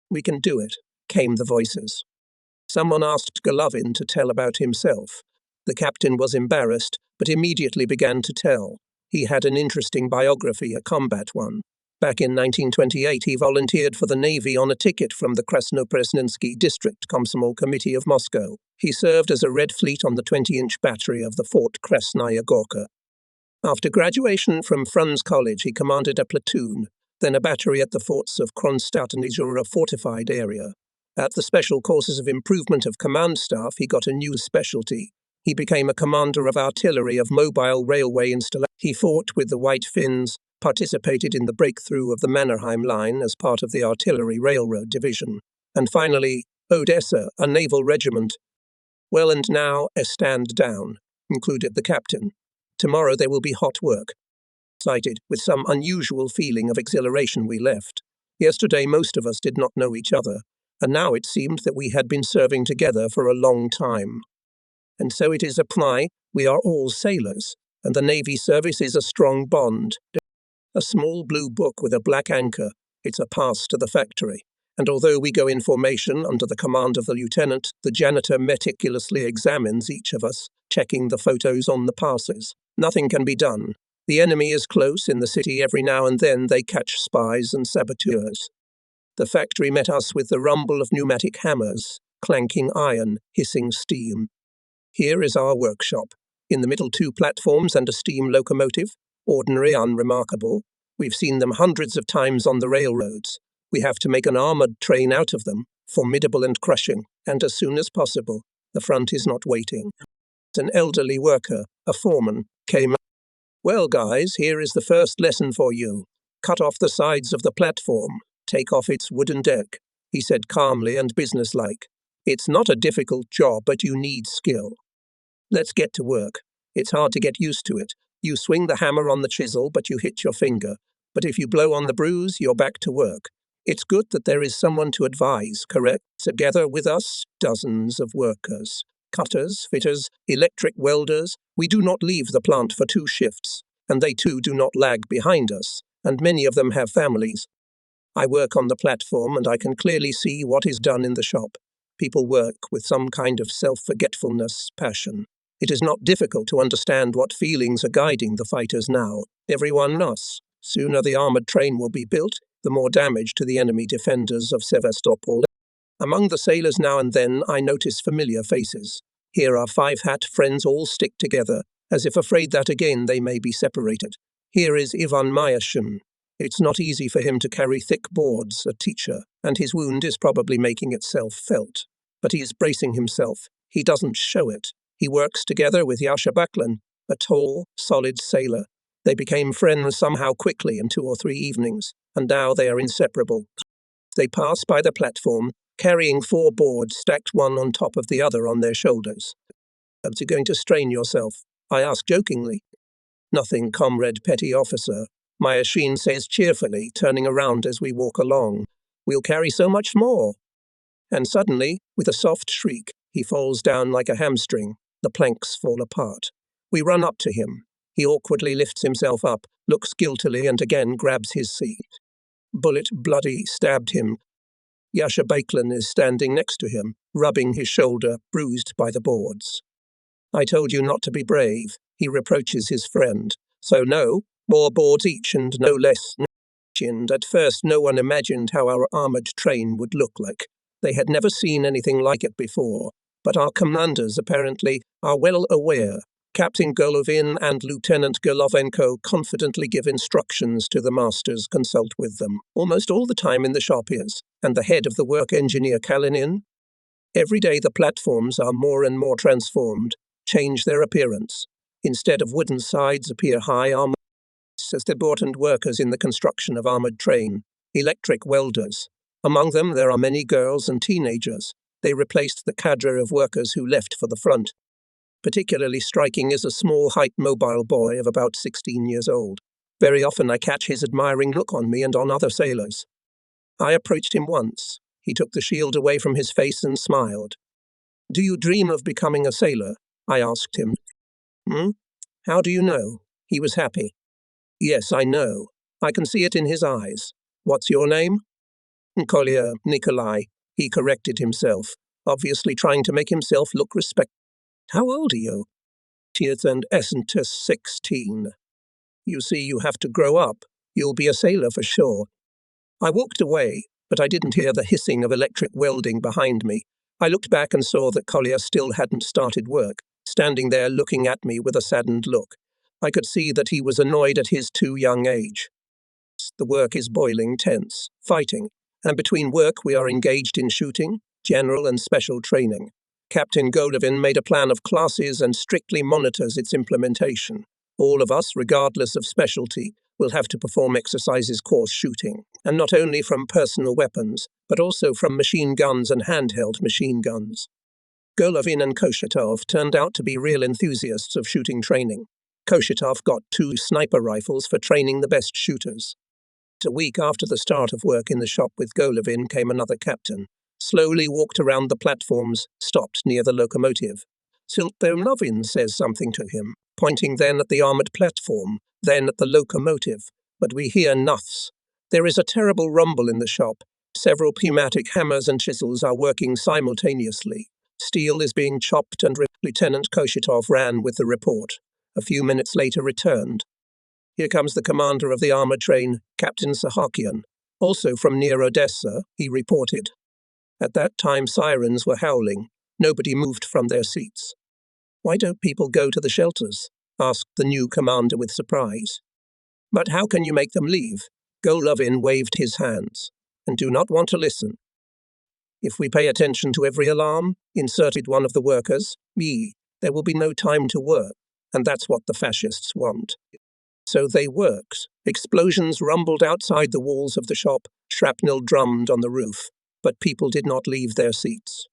We can do it, came the voices. Someone asked Golovin to tell about himself. The captain was embarrassed, but immediately began to tell. He had an interesting biography, a combat one. Back in 1928, he volunteered for the Navy on a ticket from the Krasnopresnensky District Komsomol Committee of Moscow. He served as a Red Fleet on the 20-inch battery of the Fort Krasnaya Gorka. After graduation from Frunze College, he commanded a platoon, then a battery at the forts of Kronstadt and Izura fortified area. At the Special Courses of Improvement of Command Staff, he got a new specialty. He became a commander of artillery of mobile railway installations. He fought with the White Finns, participated in the breakthrough of the Mannerheim Line as part of the Artillery Railroad Division, and finally, Odessa, a naval regiment. Well, and now, a stand down, concluded the captain. Tomorrow there will be hot work. Excited, with some unusual feeling of exhilaration we left. Yesterday most of us did not know each other, and now it seemed that we had been serving together for a long time. And so it is apply, we are all sailors, and the Navy service is a strong bond. A small blue book with a black anchor, it's a pass to the factory. And although we go in formation under the command of the lieutenant, the janitor meticulously examines each of us, checking the photos on the passes. Nothing can be done. The enemy is close in the city. Every now and then they catch spies and saboteurs. The factory met us with the rumble of pneumatic hammers, clanking iron, hissing steam. Here is our workshop. In the middle, 2 platforms and a steam locomotive. Ordinary, unremarkable. We've seen them hundreds of times on the railroads. We have to make an armoured train out of them, formidable and crushing, and as soon as possible. The front is not waiting. An elderly worker, a foreman, came up. Well, guys, here is the first lesson for you. Cut off the sides of the platform. Take off its wooden deck, he said calmly and businesslike. It's not a difficult job, but you need skill. Let's get to work. It's hard to get used to it. You swing the hammer on the chisel, but you hit your finger. But if you blow on the bruise, you're back to work. It's good that there is someone to advise, correct? Together with us, dozens of workers. Cutters, fitters, electric welders. We do not leave the plant for 2 shifts, and they too do not lag behind us, and many of them have families. I work on the platform, and I can clearly see what is done in the shop. People work with some kind of self-forgetfulness, passion. It is not difficult to understand what feelings are guiding the fighters now. Everyone knows. Sooner the armoured train will be built, the more damage to the enemy defenders of Sevastopol. Among the sailors now and then I notice familiar faces. Here are 5 hat friends all stick together, as if afraid that again they may be separated. Here is Evacuation. It's not easy for him to carry thick boards, a teacher, and his wound is probably making itself felt. But he is bracing himself. He doesn't show it. He works together with Sevastopol, a tall, solid sailor. They became friends somehow quickly in 2 or 3 evenings, and now they are inseparable. They pass by the platform, carrying 4 boards stacked one on top of the other on their shoulders. Are you going to strain yourself? I ask jokingly. Nothing, comrade petty officer, Myashin says cheerfully, turning around as we walk along. We'll carry so much more. And suddenly, with a soft shriek, he falls down like a hamstring. The planks fall apart. We run up to him. He awkwardly lifts himself up, looks guiltily, and again grabs his seat. Bullet bloody stabbed him. Sevastopol is standing next to him, rubbing his shoulder, bruised by the boards. I told you not to be brave, he reproaches his friend. So no, more boards each and no less. And at first no one imagined how our armoured train would look like. They had never seen anything like it before, but our commanders apparently are well aware. Captain Golovin and Lieutenant Golovenko confidently give instructions to the masters, consult with them. Almost all the time in the shop is, and the head of the work engineer Kalinin. Every day the platforms are more and more transformed, change their appearance. Instead of wooden sides appear high armoured as the important workers in the construction of armoured train, electric welders. Among them there are many girls and teenagers. They replaced the cadre of workers who left for the front. Particularly striking is a small-height mobile boy of about 16 years old. Very often I catch his admiring look on me and on other sailors. I approached him once. He took the shield away from his face and smiled. Do you dream of becoming a sailor? I asked him. How do you know? He was happy. Yes, I know. I can see it in his eyes. What's your name? Collier, Nikolai. He corrected himself, obviously trying to make himself look respectable. How old are you? 20th and Essentus 16. You see, you have to grow up. You'll be a sailor for sure. I walked away, but I didn't hear the hissing of electric welding behind me. I looked back and saw that Collier still hadn't started work, standing there looking at me with a saddened look. I could see that he was annoyed at his too young age. The work is boiling tense, fighting, and between work we are engaged in shooting, general and special training. Captain Golovin made a plan of classes and strictly monitors its implementation. All of us, regardless of specialty, will have to perform exercises course shooting, and not only from personal weapons, but also from machine guns and handheld machine guns. Golovin and Koshetov turned out to be real enthusiasts of shooting training. Koshetov got 2 sniper rifles for training the best shooters. A week after the start of work in the shop with Golovin came another captain. Slowly walked around the platforms, stopped near the locomotive. Siltonovin says something to him, pointing then at the armoured platform, then at the locomotive, but we hear noths. There is a terrible rumble in the shop. Several pneumatic hammers and chisels are working simultaneously. Steel is being chopped and Lieutenant Koshetov ran with the report. A few minutes later returned. Here comes the commander of the armoured train, Captain Sahakian. Also from near Odessa, he reported. At that time, sirens were howling. Nobody moved from their seats. "Why don't people go to the shelters?" asked the new commander with surprise. "But how can you make them leave?" Golovin waved his hands. "And do not want to listen." "If we pay attention to every alarm," inserted one of the workers, "there will be no time to work. And that's what the fascists want." So they worked. Explosions rumbled outside the walls of the shop, shrapnel drummed on the roof, but people did not leave their seats.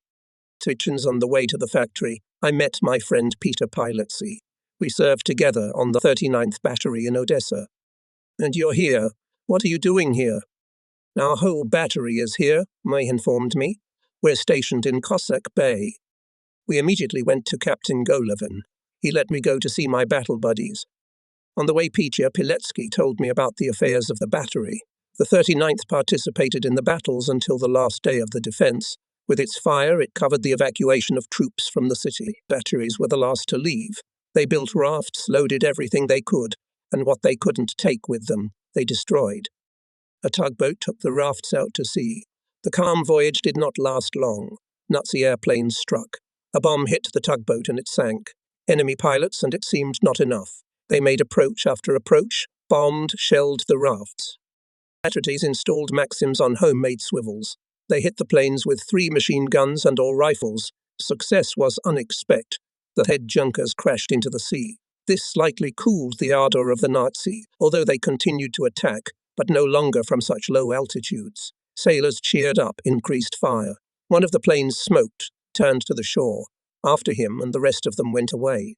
Kitchens on the way to the factory, I met my friend Peter Pilotsy. We served together on the 39th Battery in Odessa. "And you're here. What are you doing here?" "Our whole battery is here," May informed me. "We're stationed in Cossack Bay." We immediately went to Captain Golovin. He let me go to see my battle buddies. On the way, Peter Piletsky told me about the affairs of the battery. The 39th participated in the battles until the last day of the defense. With its fire, it covered the evacuation of troops from the city. Batteries were the last to leave. They built rafts, loaded everything they could, and what they couldn't take with them, they destroyed. A tugboat took the rafts out to sea. The calm voyage did not last long. Nazi airplanes struck. A bomb hit the tugboat and it sank. Enemy pilots, and it seemed not enough. They made approach after approach, bombed, shelled the rafts. Batteries installed Maxims on homemade swivels. They hit the planes with 3 machine guns and all rifles. Success was unexpected. The head junkers crashed into the sea. This slightly cooled the ardor of the Nazi, although they continued to attack, but no longer from such low altitudes. Sailors cheered up, increased fire. One of the planes smoked, turned to the shore. After him, and the rest of them went away.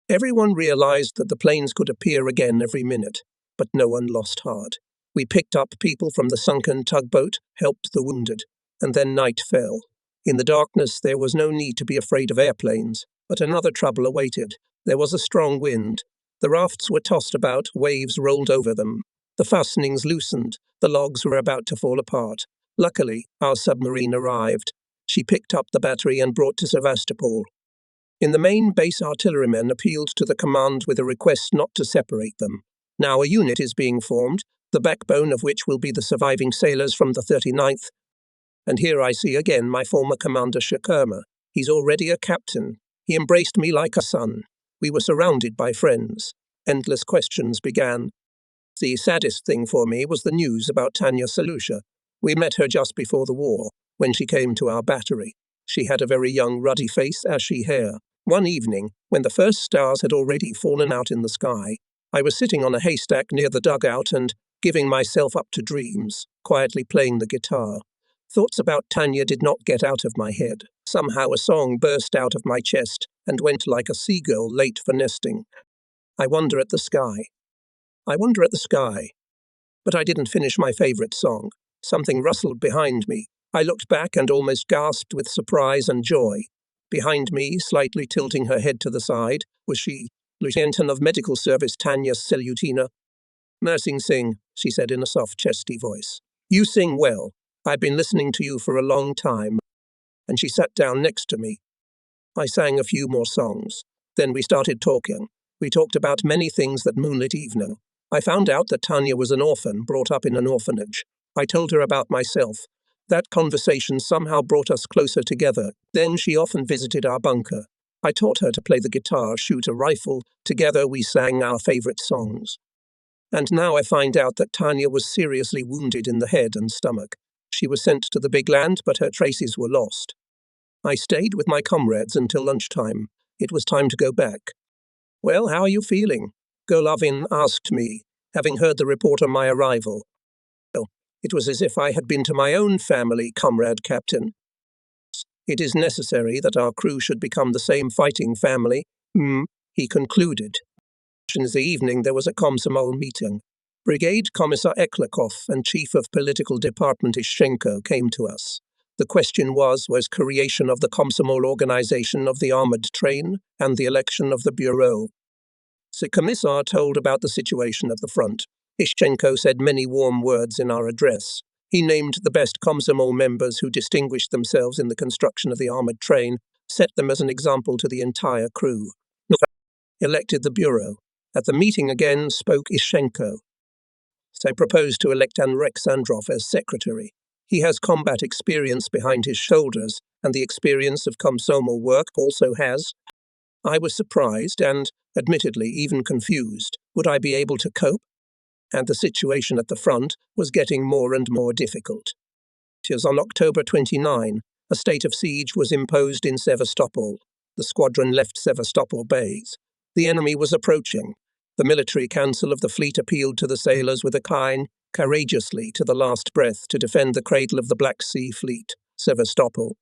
Everyone realized that the planes could appear again every minute, but no one lost heart. We picked up people from the sunken tugboat, helped the wounded, and then night fell. In the darkness, there was no need to be afraid of airplanes, but another trouble awaited. There was a strong wind. The rafts were tossed about, waves rolled over them. The fastenings loosened. The logs were about to fall apart. Luckily, our submarine arrived. She picked up the battery and brought to Sevastopol. In the main base, artillerymen appealed to the command with a request not to separate them. Now a unit is being formed, the backbone of which will be the surviving sailors from the 39th. And here I see again my former commander Shakurma. He's already a captain. He embraced me like a son. We were surrounded by friends. Endless questions began. The saddest thing for me was the news about Tanya Salusha. We met her just before the war, when she came to our battery. She had a very young, ruddy face, ashy hair. One evening, when the first stars had already fallen out in the sky, I was sitting on a haystack near the dugout and, giving myself up to dreams, quietly playing the guitar. Thoughts about Tanya did not get out of my head. Somehow a song burst out of my chest and went like a seagull late for nesting. I wonder at the sky. I wonder at the sky. But I didn't finish my favorite song. Something rustled behind me. I looked back and almost gasped with surprise and joy. Behind me, slightly tilting her head to the side, was she, Lieutenant of Medical Service Tanya Salutina. "Nursing sing," she said in a soft, chesty voice. "You sing well. I've been listening to you for a long time." And she sat down next to me. I sang a few more songs. Then we started talking. We talked about many things that moonlit evening. I found out that Tanya was an orphan, brought up in an orphanage. I told her about myself. That conversation somehow brought us closer together. Then she often visited our bunker. I taught her to play the guitar, shoot a rifle. Together we sang our favorite songs. And now I find out that Tanya was seriously wounded in the head and stomach. She was sent to the big land, but her traces were lost. I stayed with my comrades until lunchtime. It was time to go back. "Well, how are you feeling?" Golovin asked me, having heard the report on my arrival. Well, it was as if I had been to my own family, Comrade Captain. "It is necessary that our crew should become the same fighting family," he concluded. In the evening there was a Komsomol meeting. Brigade Commissar Eklikov and Chief of Political Department Ishchenko came to us. The question was creation of the Komsomol organization of the armored train and the election of the bureau. The commissar told about the situation at the front. Ishchenko said many warm words in our address. He named the best Komsomol members who distinguished themselves in the construction of the armored train, set them as an example to the entire crew. Elected the bureau. At the meeting again spoke Ishchenko. They proposed to elect Alexandrov as secretary. He has combat experience behind his shoulders, and the experience of komsomol work also has. I was surprised and, admittedly, even confused. Would I be able to cope? And the situation at the front was getting more and more difficult. It was on October 29. A state of siege was imposed in Sevastopol. The squadron left Sevastopol bays. The enemy was approaching. The military council of the fleet appealed to the sailors with a kind, courageously to the last breath to defend the cradle of the Black Sea Fleet, Sevastopol.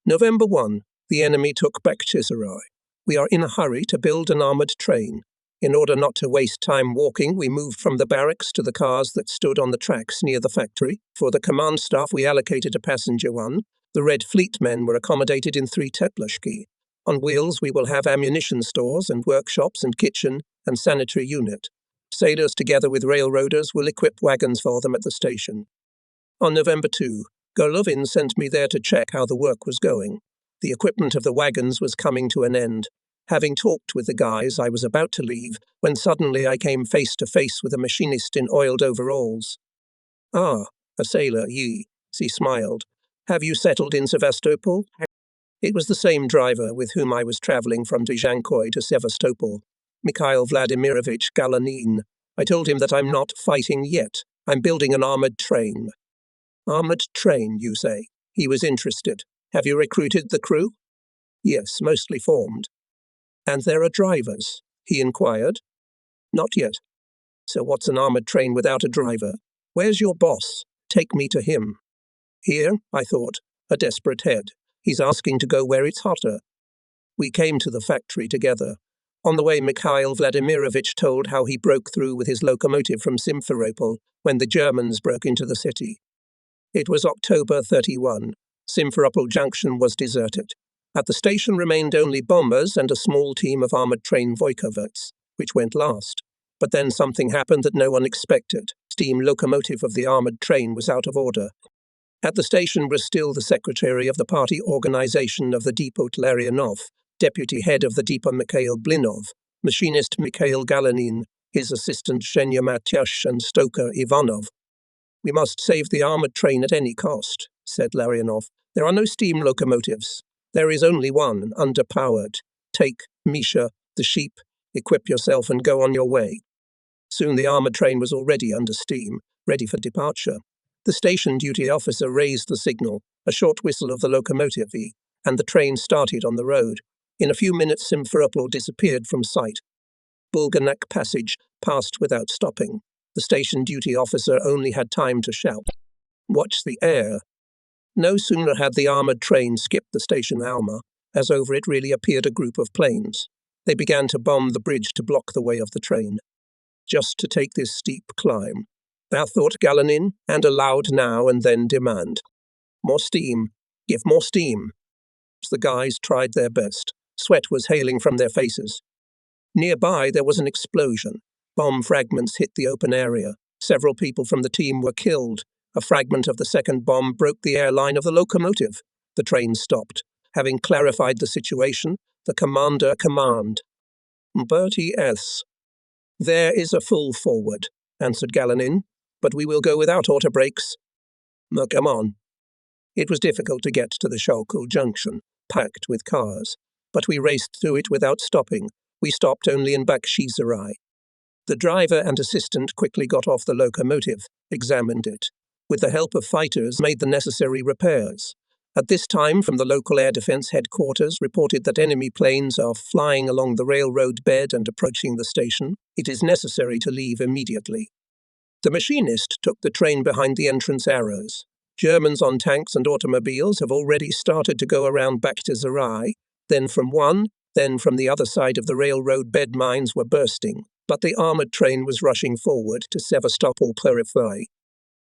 November 1. The enemy took Bakhchisarai. We are in a hurry to build an armoured train. In order not to waste time walking, we moved from the barracks to the cars that stood on the tracks near the factory. For the command staff, we allocated a passenger one. The Red Fleet men were accommodated in 3 teplashki. On wheels, we will have ammunition stores and workshops and kitchen and sanitary unit. Sailors, together with railroaders, will equip wagons for them at the station. On November 2, Golovin sent me there to check how the work was going. The equipment of the wagons was coming to an end. Having talked with the guys, I was about to leave, when suddenly I came face to face with a machinist in oiled overalls. "Ah, a sailor, ye," he smiled. "Have you settled in Sevastopol?" It was the same driver with whom I was travelling from Dzhankoy to Sevastopol, Mikhail Vladimirovich Galanin. I told him that I'm not fighting yet. I'm building an armoured train. "Armoured train, you say?" He was interested. "Have you recruited the crew?" "Yes, mostly formed." "And there are drivers?" he inquired. "Not yet." "So what's an armoured train without a driver? Where's your boss? Take me to him." "Here," I thought, a desperate head. He's asking to go where it's hotter. We came to the factory together. On the way, Mikhail Vladimirovich told how he broke through with his locomotive from Simferopol when the Germans broke into the city. It was October 31. Simferopol Junction was deserted. At the station remained only bombers and a small team of armoured train Voikovets, which went last. But then something happened that no one expected. Steam locomotive of the armoured train was out of order. At the station was still the secretary of the party organization of the depot Larionov, deputy head of the depot Mikhail Blinov, machinist Mikhail Galanin, his assistant Zhenya Matyash and stoker Ivanov. "We must save the armoured train at any cost," said Larionov. "There are no steam locomotives. There is only one, underpowered. Take, Misha, the sheep, equip yourself and go on your way." Soon the armoured train was already under steam, ready for departure. The station duty officer raised the signal, a short whistle of the locomotive, and the train started on the road. In a few minutes, Simferopol disappeared from sight. Bulganak Passage passed without stopping. The station duty officer only had time to shout, "Watch the air." No sooner had the armoured train skipped the station Alma, as over it really appeared a group of planes. They began to bomb the bridge to block the way of the train. "Just to take this steep climb," thou thought Galanin, and a loud now and then demand. "More steam. Give more steam." The guys tried their best. Sweat was hailing from their faces. Nearby there was an explosion. Bomb fragments hit the open area. Several people from the team were killed. A fragment of the second bomb broke the airline of the locomotive. The train stopped. Having clarified the situation, the commander commanded. "Bertie S. "There is a full forward," answered Galanin, "but we will go without auto brakes." "Come on." It was difficult to get to the Shalkul junction, packed with cars, but we raced through it without stopping. We stopped only in Bakhchisarai. The driver and assistant quickly got off the locomotive, examined it. With the help of fighters, made the necessary repairs. At this time, from the local air defense headquarters, reported that enemy planes are flying along the railroad bed and approaching the station. It is necessary to leave immediately. The machinist took the train behind the entrance arrows. Germans on tanks and automobiles have already started to go around Bakhchisarai. Then from one, then from the other side of the railroad bed mines were bursting. But the armoured train was rushing forward to Sevastopol periphery.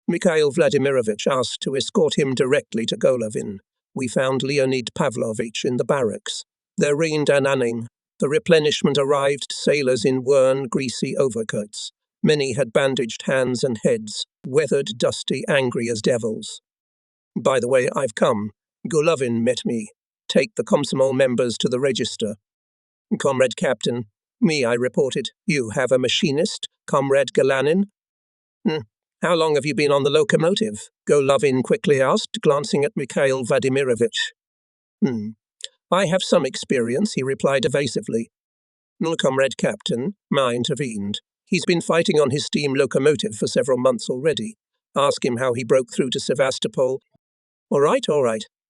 Mikhail Vladimirovich asked to escort him directly to Golovin. We found Leonid Pavlovich in the barracks. There reigned an anning. The replenishment arrived, sailors in worn, greasy overcoats. Many had bandaged hands and heads, weathered, dusty, angry as devils. "By the way, I've come. Golovin met me. Take the Komsomol members to the register." "Comrade Captain." "Me," I reported. "You have a machinist, Comrade Galanin?" How long have you been on the locomotive? Golovin quickly asked, glancing at Mikhail Vladimirovich. I have some experience, he replied evasively. No, comrade captain, Ma intervened. He's been fighting on his steam locomotive for several months already. Ask him how he broke through to Sevastopol. All right,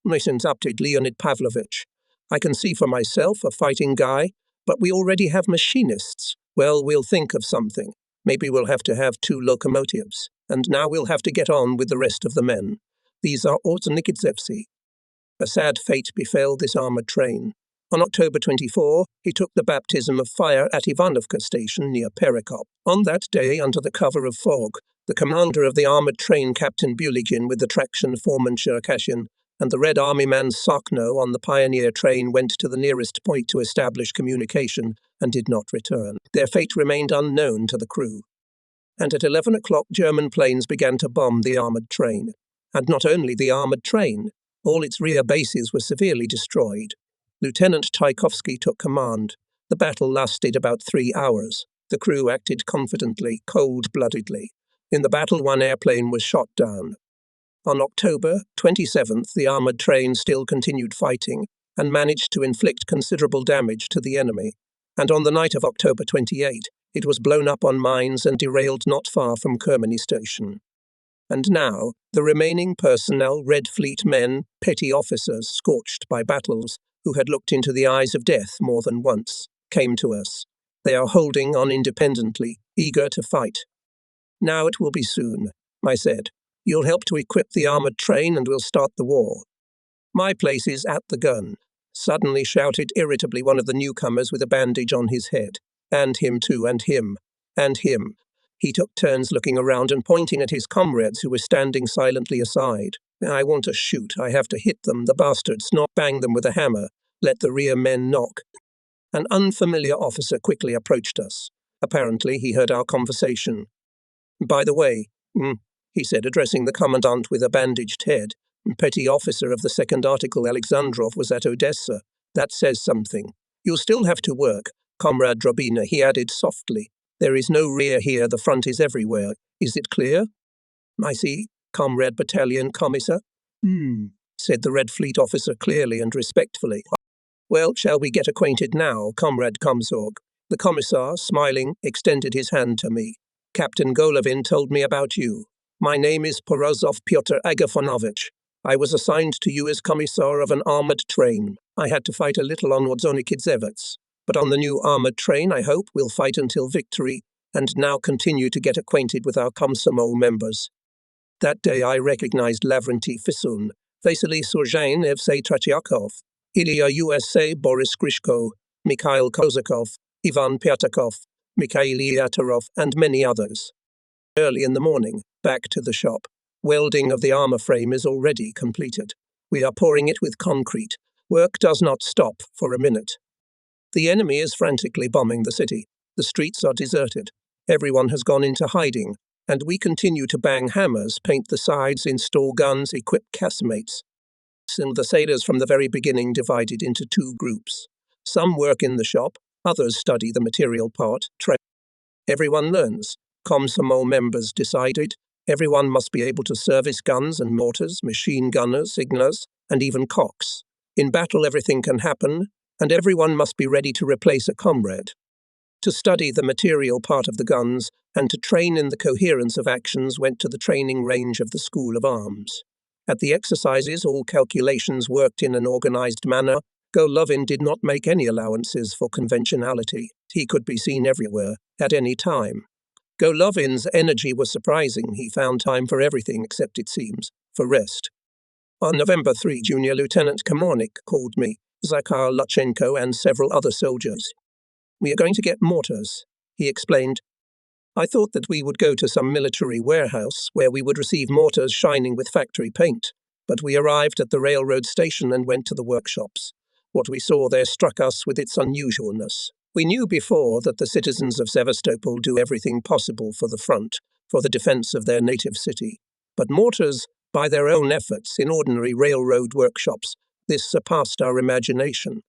interrupted Leonid Pavlovich. I can see for myself a fighting guy, but we already have machinists. Well, we'll think of something. Maybe we'll have to have 2 locomotives. And now we'll have to get on with the rest of the men. These are Ordzhonikidzevsi. A sad fate befell this armoured train. On October 24, he took the baptism of fire at Ivanovka station near Perekop. On that day, under the cover of fog, the commander of the armoured train, Captain Buligin, with the traction foreman Cherkashin, and the Red Army man Sokno on the pioneer train went to the nearest point to establish communication and did not return. Their fate remained unknown to the crew. And at 11 o'clock, German planes began to bomb the armoured train. And not only the armoured train, all its rear bases were severely destroyed. Lieutenant Tchaikovsky took command. The battle lasted about 3 hours. The crew acted confidently, cold-bloodedly. In the battle, 1 airplane was shot down. On October 27th, the armoured train still continued fighting and managed to inflict considerable damage to the enemy. And on the night of October 28, it was blown up on mines and derailed not far from Kermany Station. And now, the remaining personnel, Red Fleet men, petty officers scorched by battles, who had looked into the eyes of death more than once, came to us. They are holding on independently, eager to fight. Now it will be soon, I said. You'll help to equip the armoured train and we'll start the war. My place is at the gun, suddenly shouted irritably one of the newcomers with a bandage on his head. And him too, and him, and him. He took turns looking around and pointing at his comrades who were standing silently aside. I want to shoot. I have to hit them, the bastards, not bang them with a hammer. Let the rear men knock. An unfamiliar officer quickly approached us. Apparently he heard our conversation. By the way, he said, addressing the commandant with a bandaged head, petty officer of the second article Alexandrov was at Odessa. That says something. You'll still have to work, Comrade Drobina, he added softly. There is no rear here, the front is everywhere. Is it clear? I see, Comrade Battalion Commissar. Said the Red Fleet officer clearly and respectfully. Well, shall we get acquainted now, Comrade Komzorg? The Commissar, smiling, extended his hand to me. Captain Golovin told me about you. My name is Porozov Pyotr Agafonovich. I was assigned to you as Commissar of an armoured train. I had to fight a little on Ordzhonikidzevets. But on the new armoured train, I hope we'll fight until victory, and now continue to get acquainted with our Komsomol members. That day I recognized Lavrenti Fisun, Vasily Surjain, Evsey Tratyakov, Ilya USA, Boris Grishko, Mikhail Kozakov, Ivan Pyatakov, Mikhail Yatarov, and many others. Early in the morning, back to the shop. Welding of the armour frame is already completed. We are pouring it with concrete. Work does not stop for a minute. The enemy is frantically bombing the city. The streets are deserted. Everyone has gone into hiding, and we continue to bang hammers, paint the sides, install guns, equip casemates. And the sailors from the very beginning divided into 2 groups. Some work in the shop, others study the material part, Everyone learns. Komsomol members decided. Everyone must be able to service guns and mortars, machine gunners, signalers, and even cocks. In battle everything can happen, and everyone must be ready to replace a comrade. To study the material part of the guns and to train in the coherence of actions went to the training range of the School of Arms. At the exercises, all calculations worked in an organized manner. Golovin did not make any allowances for conventionality. He could be seen everywhere, at any time. Golovin's energy was surprising. He found time for everything except, it seems, for rest. On November 3, Junior Lieutenant Kamornik called me, Zakhar Lutchenko, and several other soldiers. We are going to get mortars, he explained. I thought that we would go to some military warehouse where we would receive mortars shining with factory paint, but we arrived at the railroad station and went to the workshops. What we saw there struck us with its unusualness. We knew before that the citizens of Sevastopol do everything possible for the front, for the defense of their native city. But mortars, by their own efforts in ordinary railroad workshops, this surpassed our imagination.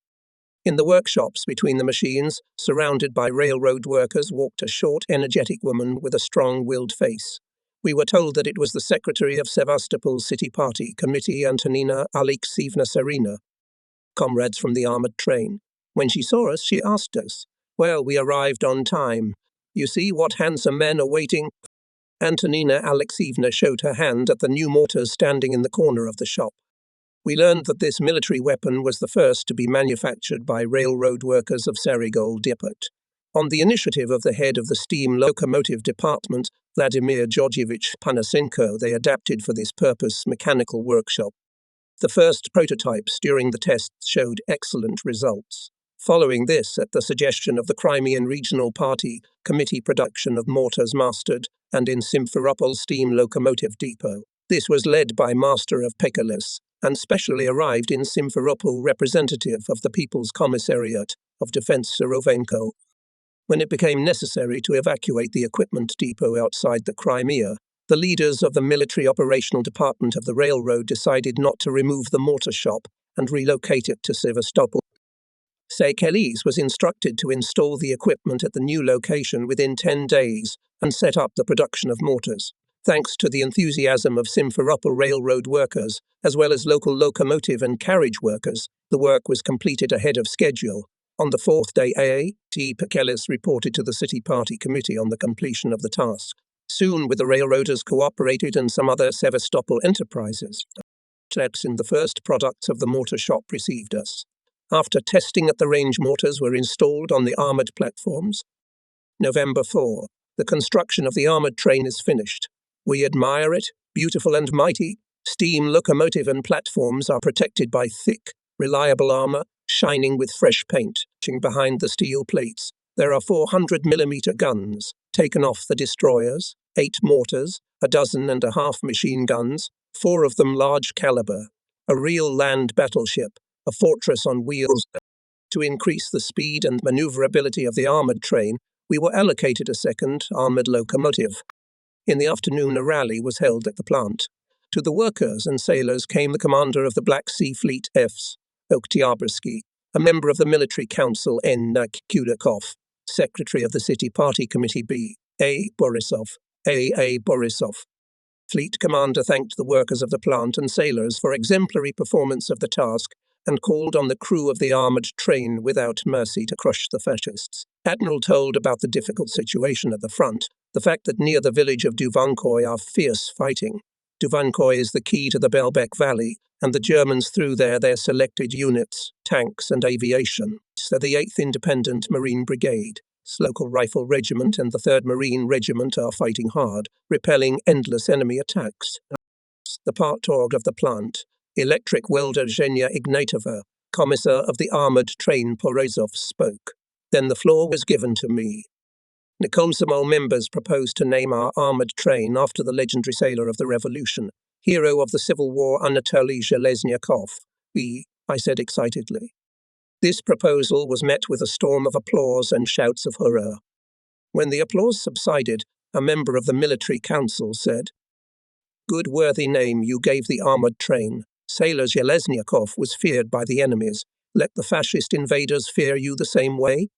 In the workshops between the machines, surrounded by railroad workers, walked a short, energetic woman with a strong-willed face. We were told that it was the secretary of Sevastopol City Party Committee, Antonina Alexeyevna Serena, comrades from the armoured train. When she saw us, she asked us, "Well, we arrived on time. You see what handsome men are waiting?" Antonina Alexeyevna showed her hand at the new mortars standing in the corner of the shop. We learned that this military weapon was the first to be manufactured by railroad workers of Sarigol Depot. On the initiative of the head of the steam locomotive department, Vladimir Georgievich Panasenko, they adapted for this purpose mechanical workshop. The first prototypes during the tests showed excellent results. Following this, at the suggestion of the Crimean Regional Party Committee, production of mortars mastered and in Simferopol steam locomotive depot. This was led by Master of Pekalis and specially arrived in Simferopol representative of the People's Commissariat of Defense Surovenko. When it became necessary to evacuate the equipment depot outside the Crimea, the leaders of the military operational department of the railroad decided not to remove the mortar shop and relocate it to Sevastopol. Seychelles was instructed to install the equipment at the new location within 10 days and set up the production of mortars. Thanks to the enthusiasm of Simferopol railroad workers, as well as local locomotive and carriage workers, the work was completed ahead of schedule. On the fourth day, A.T. Pekelis reported to the City Party Committee on the completion of the task. Soon, with the railroaders cooperated and some other Sevastopol enterprises, in the first products of the mortar shop received us. After testing at the range, mortars were installed on the armoured platforms. November 4. The construction of the armoured train is finished. We admire it, beautiful and mighty. Steam locomotive and platforms are protected by thick, reliable armour, shining with fresh paint. Behind the steel plates, there are 400mm guns, taken off the destroyers, 8 mortars, 12.5 machine guns, 4 of them large caliber, a real land battleship, a fortress on wheels. To increase the speed and maneuverability of the armoured train, we were allocated a second armoured locomotive. In the afternoon, a rally was held at the plant. To the workers and sailors came the commander of the Black Sea Fleet Fs, Oktyabrski, a member of the Military Council N. Kulikov, secretary of the City Party Committee B. A. Borisov, A. Borisov. Fleet commander thanked the workers of the plant and sailors for exemplary performance of the task and called on the crew of the armoured train without mercy to crush the fascists. Admiral told about the difficult situation at the front, the fact that near the village of Duvankoy are fierce fighting. Duvankoy is the key to the Belbek Valley, and the Germans threw there their selected units, tanks and aviation. So the 8th Independent Marine Brigade, local rifle regiment and the 3rd Marine Regiment are fighting hard, repelling endless enemy attacks. The partorg of the plant, electric welder Zhenya Ignatova, commissar of the armoured train Porozov, spoke. Then the floor was given to me. The Komsomol members proposed to name our armoured train after the legendary sailor of the Revolution, hero of the Civil War Anatoly Zheleznyakov. I said excitedly. This proposal was met with a storm of applause and shouts of hurrah. When the applause subsided, a member of the military council said, "Good worthy name you gave the armoured train. Sailor Zheleznyakov was feared by the enemies. Let the fascist invaders fear you the same way."